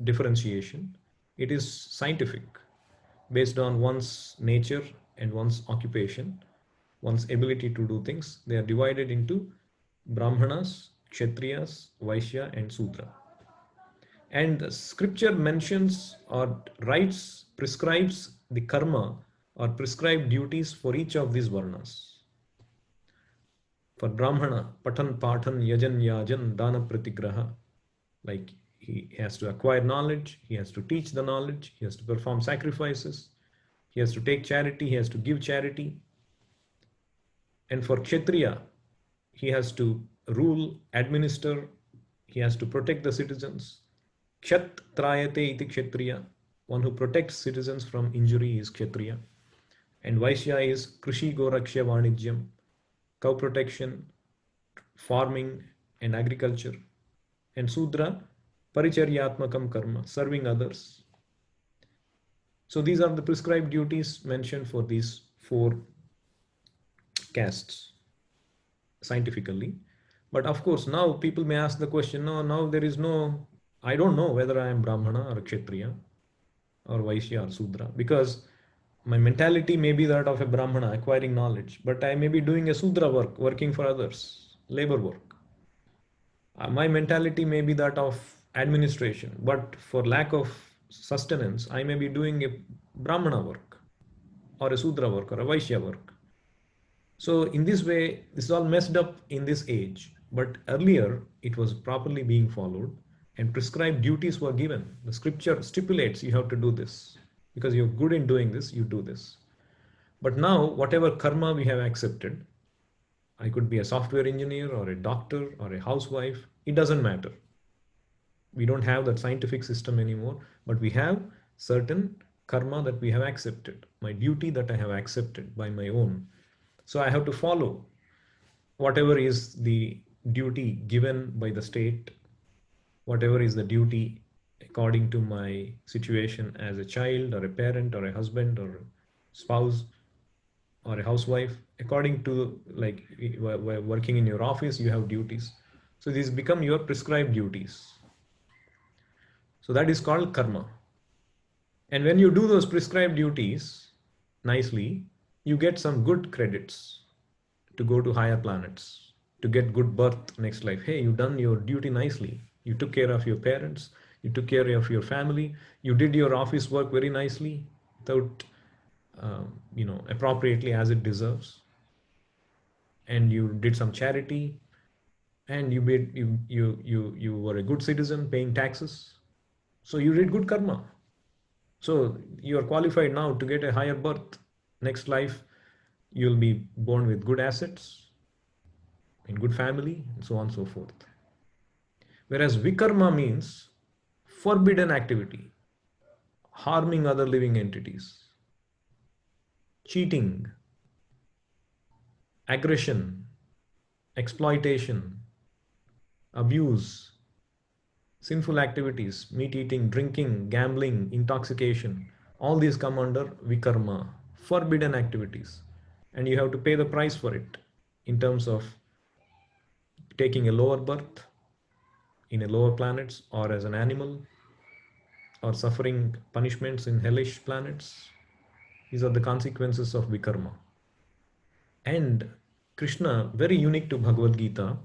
differentiation. It is scientific, based on one's nature and one's occupation, one's ability to do things. They are divided into Brahmanas, Kshatriyas, Vaishya and Sudra. And the scripture mentions or writes, prescribes the karma or prescribed duties for each of these varnas. For Brahmana, Patan, Patan, Yajan, Yajan, Dana, Pratigraha. Like he has to acquire knowledge, he has to teach the knowledge, he has to perform sacrifices, he has to take charity, he has to give charity. And for Kshatriya, he has to rule, administer, he has to protect the citizens. Kshat trayate iti Kshatriya. One who protects citizens from injury is Kshatriya. And Vaishya is Krishi Gorakshya Vanijyam, cow protection, farming and agriculture. And Sudra, Paricharyatmakam karma, serving others. So these are the prescribed duties mentioned for these 4 castes scientifically. But of course, now people may ask the question, no, now there is no, I don't know whether I am Brahmana or Kshatriya or Vaishya or Sudra, because my mentality may be that of a Brahmana acquiring knowledge, but I may be doing a Sudra work, working for others, labor work. My mentality may be that of administration, but for lack of sustenance, I may be doing a Brahmana work or a Sudra work or a Vaishya work. So in this way, this is all messed up in this age. But earlier, it was properly being followed and prescribed duties were given. The scripture stipulates you have to do this. Because you're good in doing this, you do this. But now, whatever karma we have accepted, I could be a software engineer or a doctor or a housewife, it doesn't matter. We don't have that scientific system anymore, but we have certain karma that we have accepted, my duty that I have accepted by my own. So I have to follow whatever is the duty given by the state, whatever is the duty according to my situation as a child or a parent or a husband or a spouse or a housewife. According to, like, working in your office, you have duties. So these become your prescribed duties. So that is called karma. And when you do those prescribed duties nicely, you get some good credits to go to higher planets, to get good birth next life. Hey, you've done your duty nicely. You took care of your parents. You took care of your family. You did your office work very nicely without, appropriately as it deserves. And you did some charity, and you were a good citizen paying taxes. So you did good karma. So you are qualified now to get a higher birth. Next life, you'll be born with good assets, in good family, and so on and so forth. Whereas vikarma means forbidden activity, harming other living entities, cheating, aggression, exploitation, abuse, sinful activities, meat eating, drinking, gambling, intoxication, all these come under vikarma, forbidden activities. And you have to pay the price for it in terms of taking a lower birth in a lower planets or as an animal, or suffering punishments in hellish planets. These are the consequences of vikarma. And Krishna, very unique to Bhagavad Gita,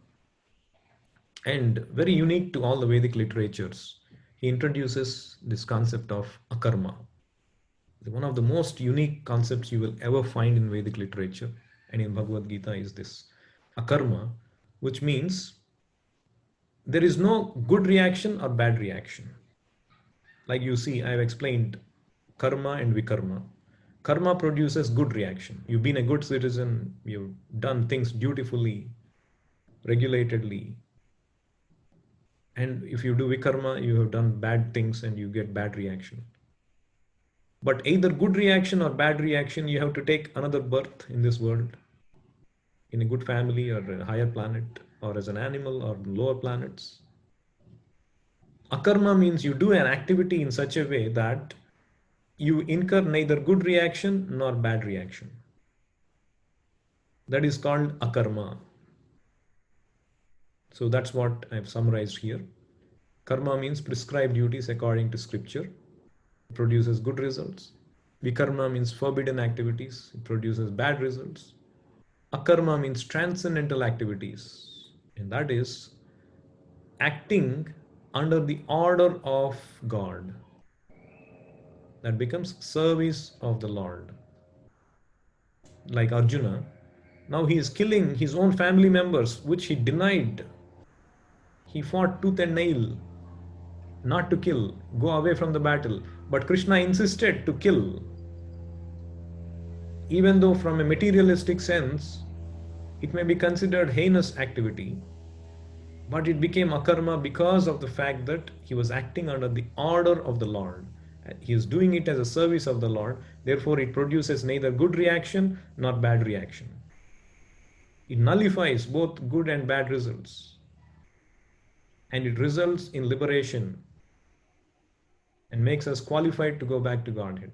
and very unique to all the Vedic literatures, he introduces this concept of akarma. One of the most unique concepts you will ever find in Vedic literature and in Bhagavad Gita is this akarma, which means there is no good reaction or bad reaction. Like you see, I have explained karma and vikarma. Karma produces good reaction. You've been a good citizen, you've done things dutifully, regulatedly. And if you do vikarma, you have done bad things and you get bad reaction. But either good reaction or bad reaction, you have to take another birth in this world, in a good family or a higher planet, or as an animal or lower planets. Akarma means you do an activity in such a way that you incur neither good reaction nor bad reaction. That is called akarma. So that's what I've summarized here. Karma means prescribed duties according to scripture. It produces good results. Vikarma means forbidden activities. It produces bad results. Akarma means transcendental activities. And that is acting under the order of God. That becomes service of the Lord. Like Arjuna, now he is killing his own family members, which he denied. He fought tooth and nail not to kill, go away from the battle. But Krishna insisted to kill. Even though from a materialistic sense, it may be considered heinous activity, but it became akarma because of the fact that he was acting under the order of the Lord. He is doing it as a service of the Lord. Therefore, it produces neither good reaction nor bad reaction. It nullifies both good and bad results. And it results in liberation and makes us qualified to go back to Godhead.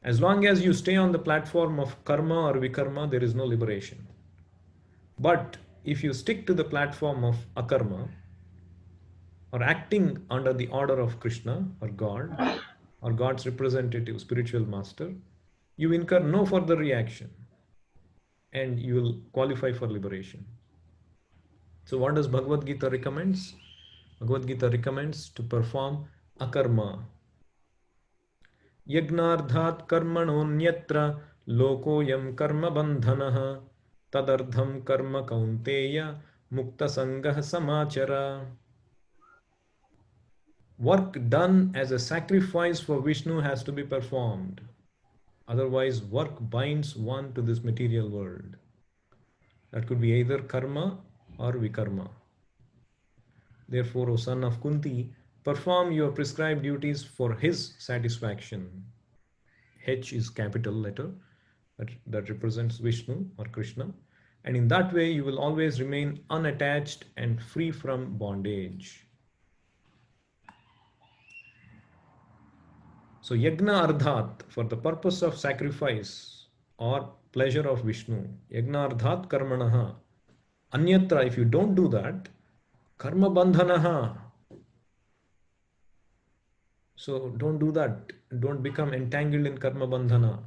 As long as you stay on the platform of karma or vikarma, there is no liberation. But if you stick to the platform of akarma, or acting under the order of Krishna or God, or God's representative, spiritual master, you incur no further reaction and you will qualify for liberation. So what does Bhagavad Gita recommends? Bhagavad Gita recommends to perform akarma. Yagnardhat karmanonyatra lokoyam karma bandhanaha tadardham karma kaunteya Mukta Sangah Samachara. Work done as a sacrifice for Vishnu has to be performed. Otherwise, work binds one to this material world. That could be either karma or vikarma. Therefore, O son of Kunti, perform your prescribed duties for his satisfaction. H is capital letter that represents Vishnu or Krishna. And in that way, you will always remain unattached and free from bondage. So Yagna Ardhat, for the purpose of sacrifice or pleasure of Vishnu, Yagna Ardhat Karmanaha. Anyatra, if you don't do that, Karma Bandhanaha. So don't do that. Don't become entangled in Karma Bandhana.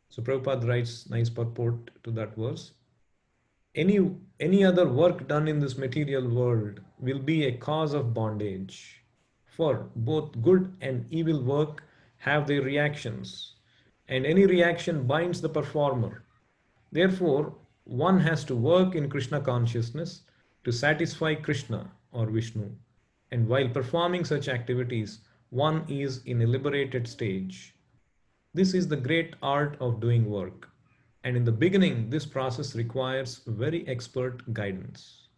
So Prabhupada writes nice purport to that verse. Any other work done in this material world will be a cause of bondage. For both good and evil work have their reactions, and any reaction binds the performer. Therefore, one has to work in Krishna consciousness to satisfy Krishna or Vishnu, and while performing such activities, one is in a liberated stage. This is the great art of doing work, and in the beginning, this process requires very expert guidance.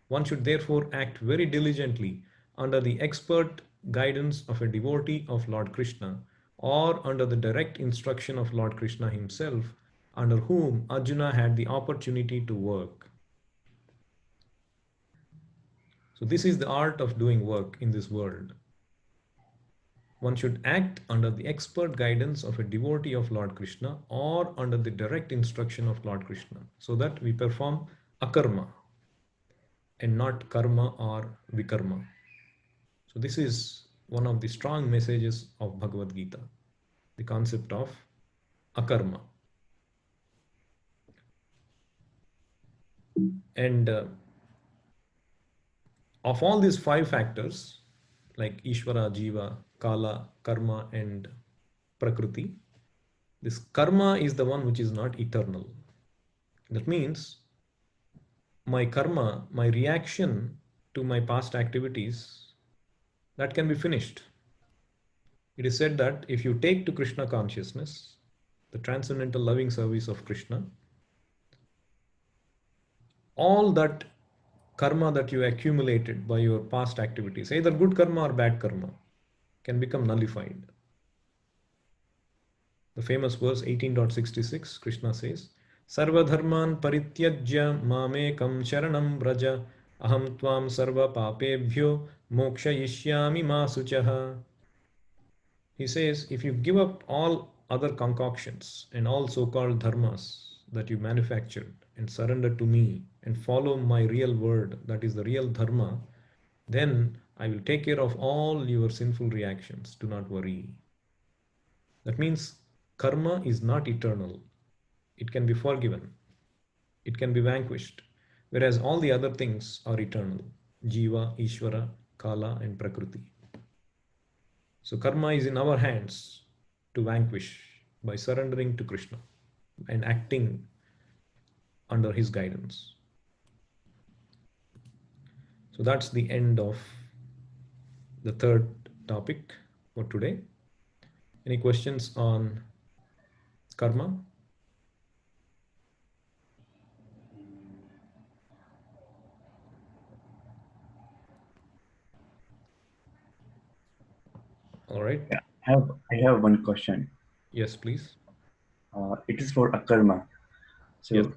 One should therefore act very diligently under the expert guidance of a devotee of Lord Krishna or under the direct instruction of Lord Krishna himself, under whom Arjuna had the opportunity to work. So this is the art of doing work in this world. One should act under the expert guidance of a devotee of Lord Krishna or under the direct instruction of Lord Krishna, so that we perform akarma and not karma or vikarma. So this is one of the strong messages of Bhagavad Gita, the concept of akarma. And of all these 5 factors, like Ishvara, Jiva, Kala, Karma and Prakriti, this karma is the one which is not eternal. That means my karma, my reaction to my past activities, that can be finished. It is said that if you take to Krishna consciousness, the transcendental loving service of Krishna, all that karma that you accumulated by your past activities, either good karma or bad karma, can become nullified. The famous verse 18.66, Krishna says, Sarva dharman parityajya mamekam sharanam vraja aham tvam sarva papebhyo mokshayishyami ma suchaha. He says, if you give up all other concoctions and all so-called dharmas that you manufactured and surrender to me and follow my real word, that is the real dharma, then I will take care of all your sinful reactions. Do not worry. That means karma is not eternal. It can be forgiven. It can be vanquished. Whereas all the other things are eternal. Jiva, Ishvara, Kala and Prakriti. So karma is in our hands to vanquish by surrendering to Krishna and acting under his guidance. So that's the end of the third topic for today. Any questions on karma? All right. Yeah, I have one question. Yes, please. It is for akarma. So Yes.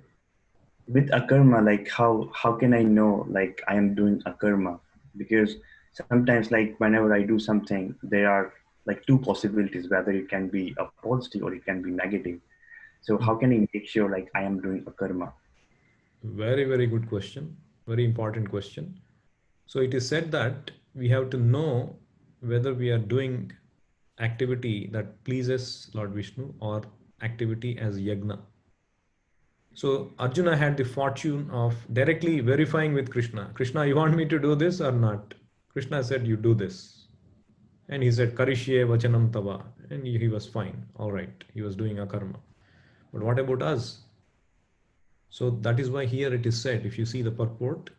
with akarma, like how can I know like I am doing akarma? Because sometimes like whenever I do something, there are like 2 possibilities, whether it can be a positive or it can be negative. So how can I make sure like I am doing akarma? Very, very good question. Very important question. So it is said that we have to know whether we are doing activity that pleases Lord Vishnu or activity as yagna. So Arjuna had the fortune of directly verifying with Krishna. Krishna, you want me to do this or not? Krishna said, you do this. And he said, Karishye vachanam tava. And he was fine. All right. He was doing a karma. But what about us? So that is why here it is said, if you see the purport,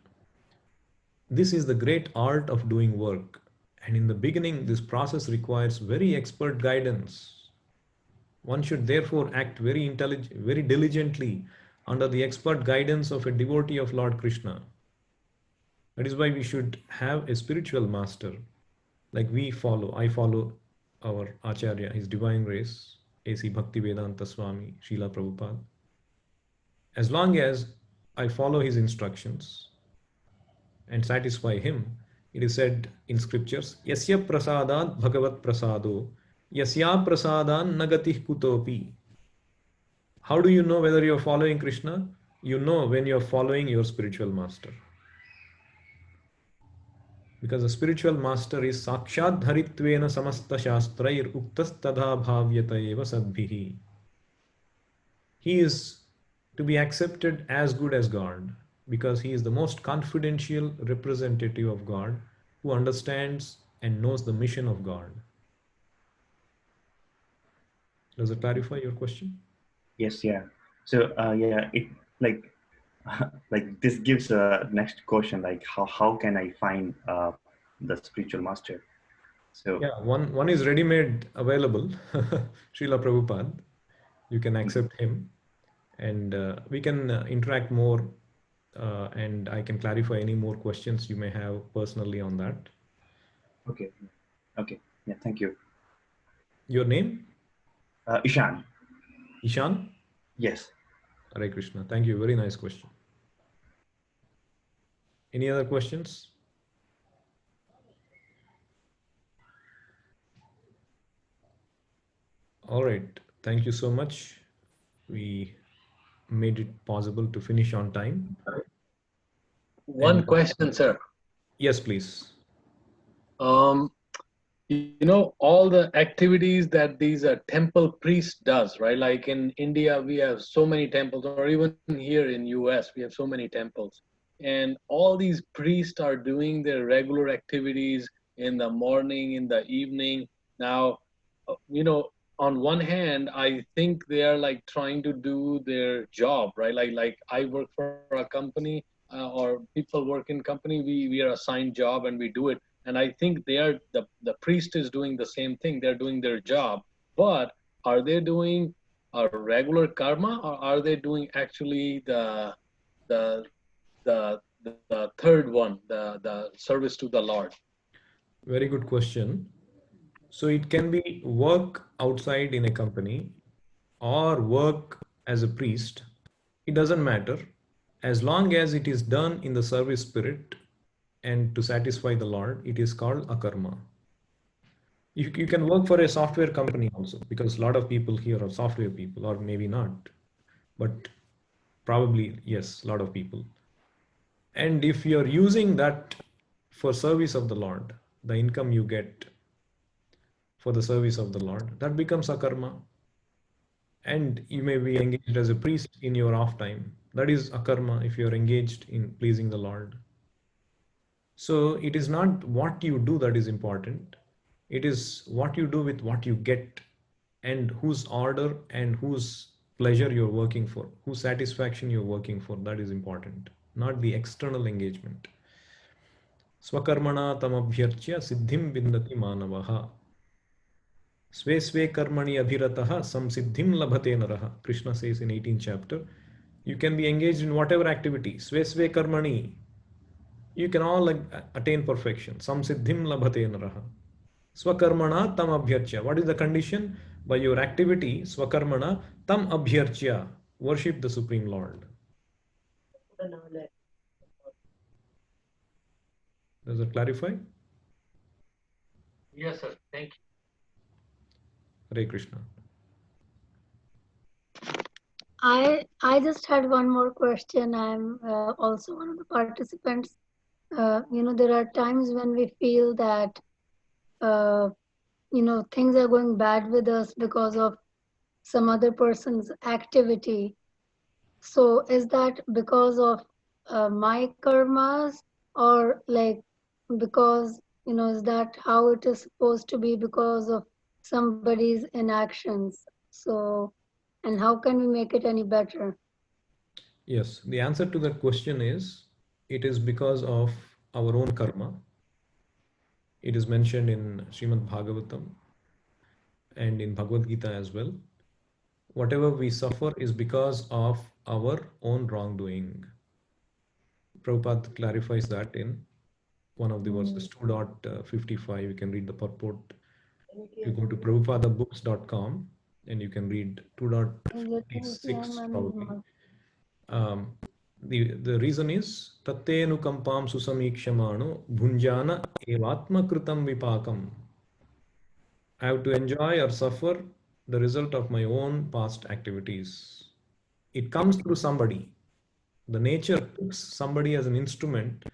this is the great art of doing work. And in the beginning, this process requires very expert guidance. One should therefore act very very diligently under the expert guidance of a devotee of Lord Krishna. That is why we should have a spiritual master. Like I follow our Acharya, His Divine Grace, A.C. Bhaktivedanta Swami, Srila Prabhupada. As long as I follow his instructions and satisfy him, it is said in scriptures, Yasya prasadat bhagavat prasado, Yasya prasadan nagatih kutopi. How do you know whether you are following Krishna? You know when you are following your spiritual master. Because the spiritual master is Sakshat Dharitvena Samasta Shastrair Uktas Tadha Bhavyata Eva Sadbhihi. He is to be accepted as good as God because he is the most confidential representative of God who understands and knows the mission of God. Does it clarify your question? Yes, yeah. So yeah, it like like this gives a next question, like how can I find the spiritual master? So Yeah, one is ready-made available, Srila Prabhupada. You can accept him, and we can interact more, and I can clarify any more questions you may have personally on that. okay, okay, yeah, thank you. Your name? Ishan. Ishan? Yes. Hare Krishna. Thank you. Very nice question. Any other questions? All right. Thank you so much. We made it possible to finish on time. One question, sir. Yes, please. All the activities that these temple priests does, right? Like in India, we have so many temples, or even here in US, we have so many temples. And all these priests are doing their regular activities in the morning, in the evening. Now, on one hand, I think they are like trying to do their job, right? Like I work for a company, or people work in company. We are assigned job and we do it. And I think they are the priest is doing the same thing. They're doing their job, but are they doing a regular karma, or are they doing actually the the third one, the service to the Lord? Very good question. So it can be work outside in a company or work as a priest. It doesn't matter as long as it is done in the service spirit and to satisfy the Lord. It is called akarma. You can work for a software company also, because a lot of people here are software people, or maybe not, but probably yes, a lot of people. And if you're using that for service of the Lord, the income you get for the service of the Lord, that becomes akarma. And you may be engaged as a priest in your off time. That is akarma if you're engaged in pleasing the Lord. So it is not what you do that is important. It is what you do with what you get, and whose order and whose pleasure you're working for, whose satisfaction you're working for. That is important, not the external engagement. Swakarmana tamabhyarchya siddhim vindati manavaha. Sve sve karmani abhiratah samsiddhim labhate naraha. Krishna says in 18th chapter, you can be engaged in whatever activity. Sve sve karmani. You can all attain perfection. Samsiddhim labhate naraha. Swakarmana tam abhyarchya. What is the condition? By your activity, swakarmana tam abhyarchya. Worship the Supreme Lord. Does it clarify? Yes, sir. Thank you. Hare Krishna. I just had one more question. I'm also one of the participants. There are times when we feel that things are going bad with us because of some other person's activity. So is that because of my karmas, or like because is that how it is supposed to be because of somebody's inactions? So, and how can we make it any better? Yes, the answer to that question is it is because of our own karma. It is mentioned in Srimad Bhagavatam and in Bhagavad Gita as well. Whatever we suffer is because of our own wrongdoing. Prabhupada clarifies that in one of the verses, 2.55. You can read the purport. You go to prabhupadabooks.com and you can read 2.56 probably. The reason is tattenukam susamikshamaano bhunjana evatma kritam vipakam. I have to enjoy or suffer the result of my own past activities. It comes through somebody. The nature picks somebody as an instrument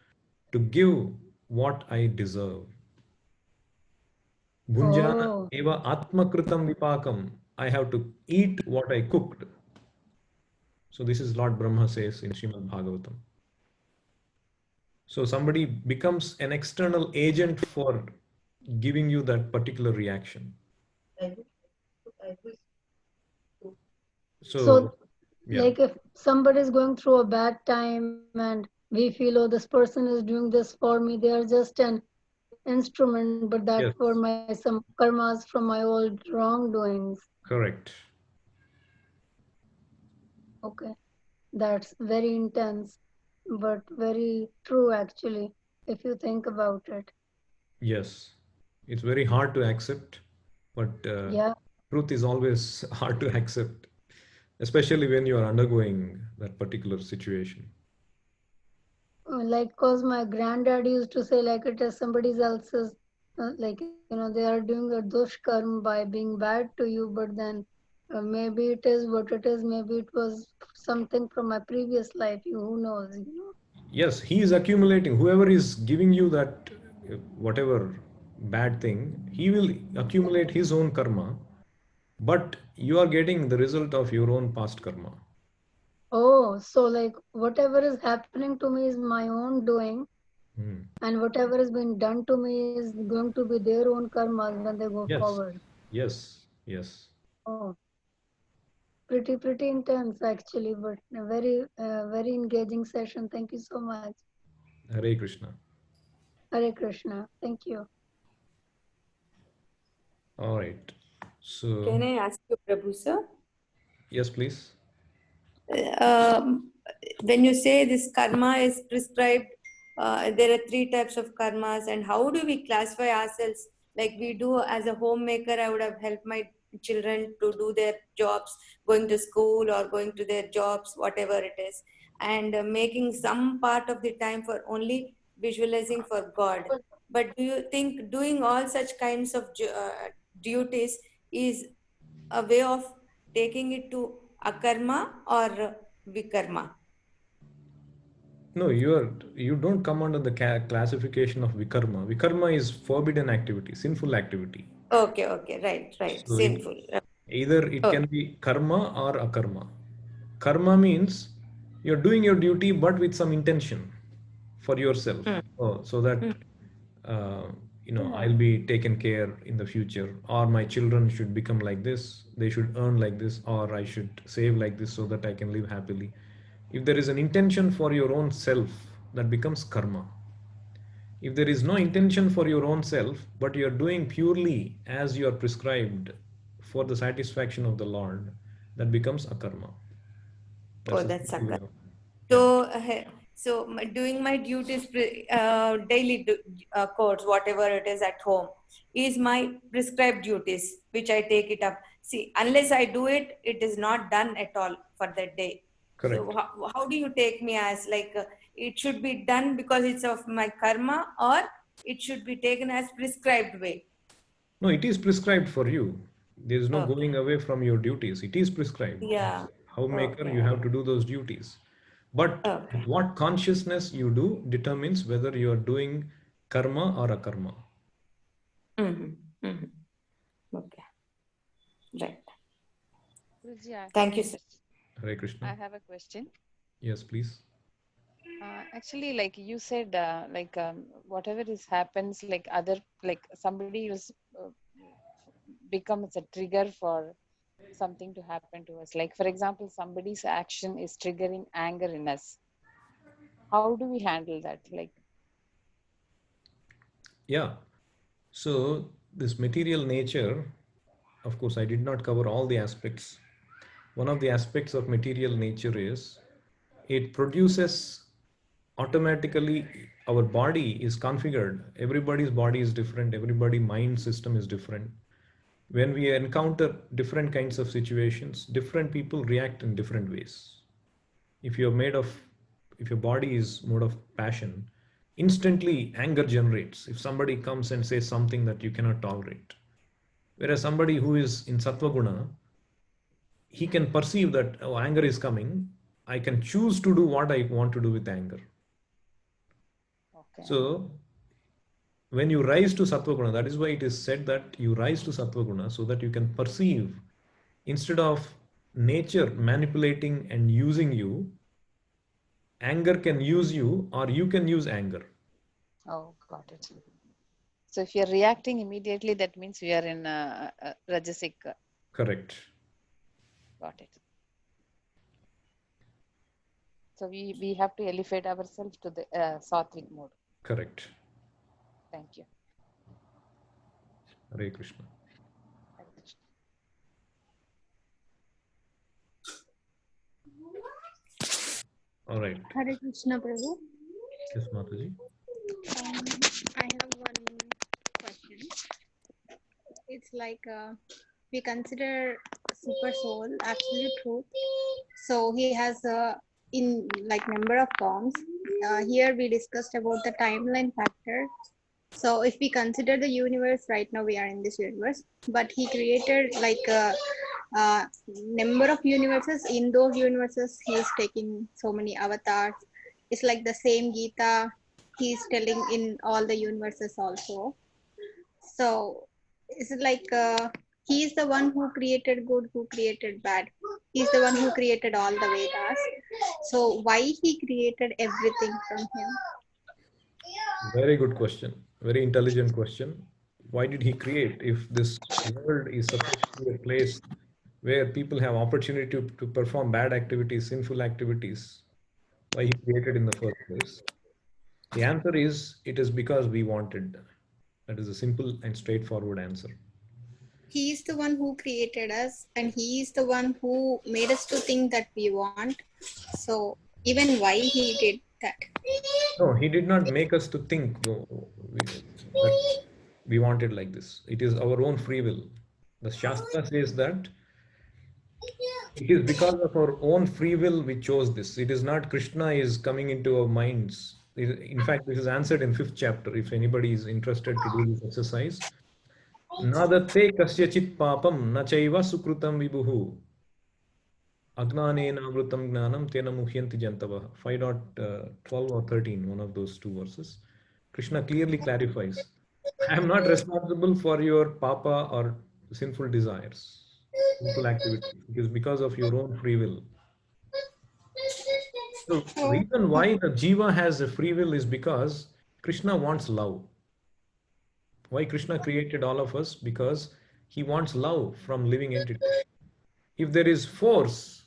to give what I deserve. Bhunjana Oh, eva atmakritam vipakam. I have to eat what I cooked. So this is Lord Brahma says in Srimad Bhagavatam. So somebody becomes an external agent for giving you that particular reaction. so Yeah, like if somebody is going through a bad time and we feel, oh, this person is doing this for me, they are just an instrument, but that yes, for my some karmas from my old wrongdoings. correct. Okay, that's very intense, but very true actually, if you think about it. Yes, it's very hard to accept, but Yeah, truth is always hard to accept, especially when you are undergoing that particular situation. like cause my granddad used to say like it is somebody else's, like they are doing a dushkarm by being bad to you, but then maybe it is what it is. Maybe it was something from my previous life. You who knows. Yes, he is accumulating. Whoever is giving you that whatever bad thing, he will accumulate his own karma, but you are getting the result of your own past karma. Oh, so like whatever is happening to me is my own doing, Hmm. and whatever has been done to me is going to be their own karmas when they go Yes, forward. yes, yes. Oh, pretty intense actually, but a very engaging session. Thank you so much. Hare Krishna. Hare Krishna. Thank you. All right. So, Can I ask you, Prabhu sir? yes, please. When you say this karma is prescribed, there are three types of karmas, and how do we classify ourselves? Like we do as a homemaker, I would have helped my children to do their jobs, going to school or going to their jobs, whatever it is, and making some part of the time for only visualizing for God. But do you think doing all such kinds of duties is a way of taking it to akarma or vikarma? No, you don't come under the classification of vikarma. Vikarma is forbidden activity, sinful activity. Okay, right. So Sinful. either it Okay. can be karma or akarma. Karma means you're doing your duty but with some intention for yourself. Mm, Oh, so that mm, uh, I'll be taken care in the future, or my children should become like this, they should earn like this, or I should save like this so that I can live happily. If there is an intention for your own self, that becomes karma. If there is no intention for your own self, but you are doing purely as you are prescribed for the satisfaction of the Lord, that becomes akarma. oh, That's a that's simple way sakar. of, yeah. So, doing my duties, daily chores, whatever it is at home, is my prescribed duties, which I take it up. See, unless I do it, it is not done at all for that day. So, Correct. how do you take me as like it should be done because it's of my karma, or it should be taken as prescribed way? No, it is prescribed for you. There is no Okay. going away from your duties. It is prescribed. As Yeah. a homemaker, you Okay. have to do those duties. But Okay. what consciousness you do determines whether you are doing karma or akarma. Mm-hmm. Mm-hmm. Okay. Right. Guruji, Thank you, sir. Hare Krishna. I have a question. Yes, please. Actually, like you said, whatever is happens, like other, like somebody was becomes a trigger for something to happen to us. Like, for example, somebody's action is triggering anger in us. How do we handle that? Like, Yeah. So this material nature, of course, I did not cover all the aspects. One of the aspects of material nature is it produces automatically, our body is configured. Everybody's body is different. Everybody's mind system is different. When we encounter different kinds of situations, different people react in different ways. If you're made of, if your body is mode of passion, instantly anger generates. If somebody comes and says something that you cannot tolerate. Whereas somebody who is in Sattva Guna, he can perceive that, oh, anger is coming. I can choose to do what I want to do with anger. okay. So when you rise to Sattva Guna, that is why it is said that you rise to Sattva Guna so that you can perceive, instead of nature manipulating and using you, anger can use you or you can use anger. Oh, got it. So if you're reacting immediately, that means we are in Rajasic. Correct. Got it. So we have to elevate ourselves to the Sattvic mode. Correct. Thank you. Hare Krishna. Hare Krishna. All right. Hare Krishna, Prabhu. Yes, Mataji. I have one question. It's like we consider super soul absolute truth. So he has in like number of forms. Here we discussed about the timeline factor. So if we consider the universe, right now we are in this universe, but he created like a number of universes. In those universes, he is taking so many avatars. It's like the same Gita he's telling in all the universes also. So is it like he is the one who created good, who created bad. He's the one who created all the Vedas. So why he created everything from him? Very good question. Very intelligent question. Why did he create? If this world is supposed to be a place where people have opportunity to perform bad activities, sinful activities, why he created in the first place? The answer is, it is because we wanted. That is a simple and straightforward answer. He is the one who created us, and he is the one who made us to think that we want. So even why he did that? No, he did not make us to think that we wanted like this. It is our own free will. The Shastra says that it is because of our own free will we chose this. It is not Krishna is coming into our minds. In fact, this is answered in 5th chapter. If anybody is interested to do this exercise, Nadate kasyachit papam na chaiva sukrutam vibhuhu agnanena avrutam gnanam tena muhyanti jantavah. 5.12 or 13, one of those two verses. Krishna clearly clarifies, I am not responsible for your papa or sinful desires, sinful activities. It is because of your own free will. So the reason why the jiva has a free will is because Krishna wants love. Why Krishna created all of us? Because he wants love from living entities. If there is force,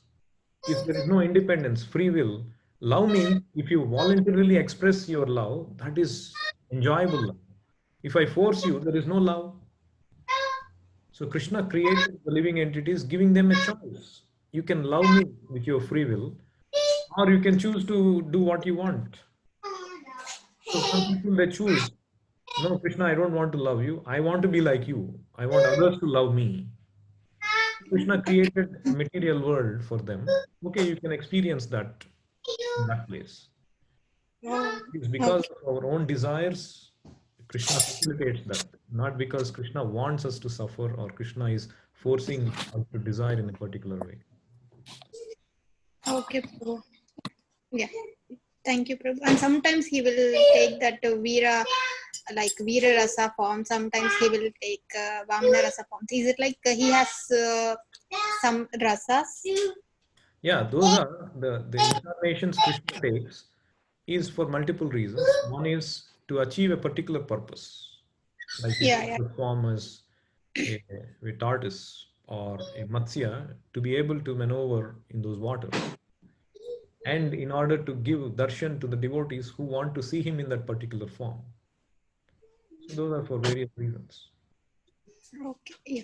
if there is no independence, free will, love means if you voluntarily express your love, that is enjoyable love. If I force you, there is no love. So Krishna created the living entities, giving them a choice. You can love me with your free will, or you can choose to do what you want. So some people, they choose, no, Krishna, I don't want to love you. I want to be like you. I want others to love me. Krishna created a material world for them. Okay, you can experience that in that place. It's because of our own desires, Krishna facilitates that. Not because Krishna wants us to suffer or Krishna is forcing us to desire in a particular way. Okay, Prabhu. Yeah. Thank you, Prabhu. And sometimes he will take that Veera, like Veera Rasa form. Sometimes he will take Vamana Rasa form. Is it like he has some rasas? Yeah, those are the incarnations Krishna takes is for multiple reasons. One is to achieve a particular purpose. Like he Yeah, yeah. took the form as a tortoise or a Matsya to be able to maneuver in those waters, and in order to give darshan to the devotees who want to see him in that particular form. So those are for various reasons. Okay. Yeah.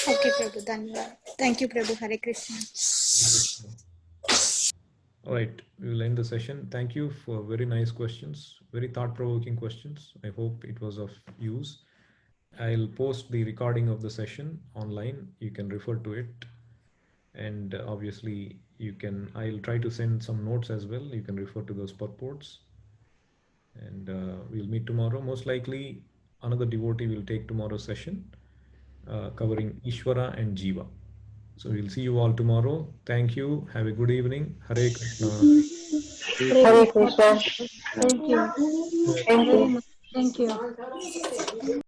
Okay, Prabhu. Dhanyavad. Thank you, Prabhu. Hare Krishna. All right, we will end the session. Thank you for very nice questions, very thought-provoking questions. I hope it was of use. I'll post the recording of the session online. You can refer to it. And obviously I'll try to send some notes as well. You can refer to those purports. And we'll meet tomorrow. Most likely another devotee will take tomorrow's session covering Ishvara and Jiva. So we'll see you all tomorrow. Thank you. Have a good evening. Hare Krishna. Hare Krishna. Thank you. Thank you. Thank you.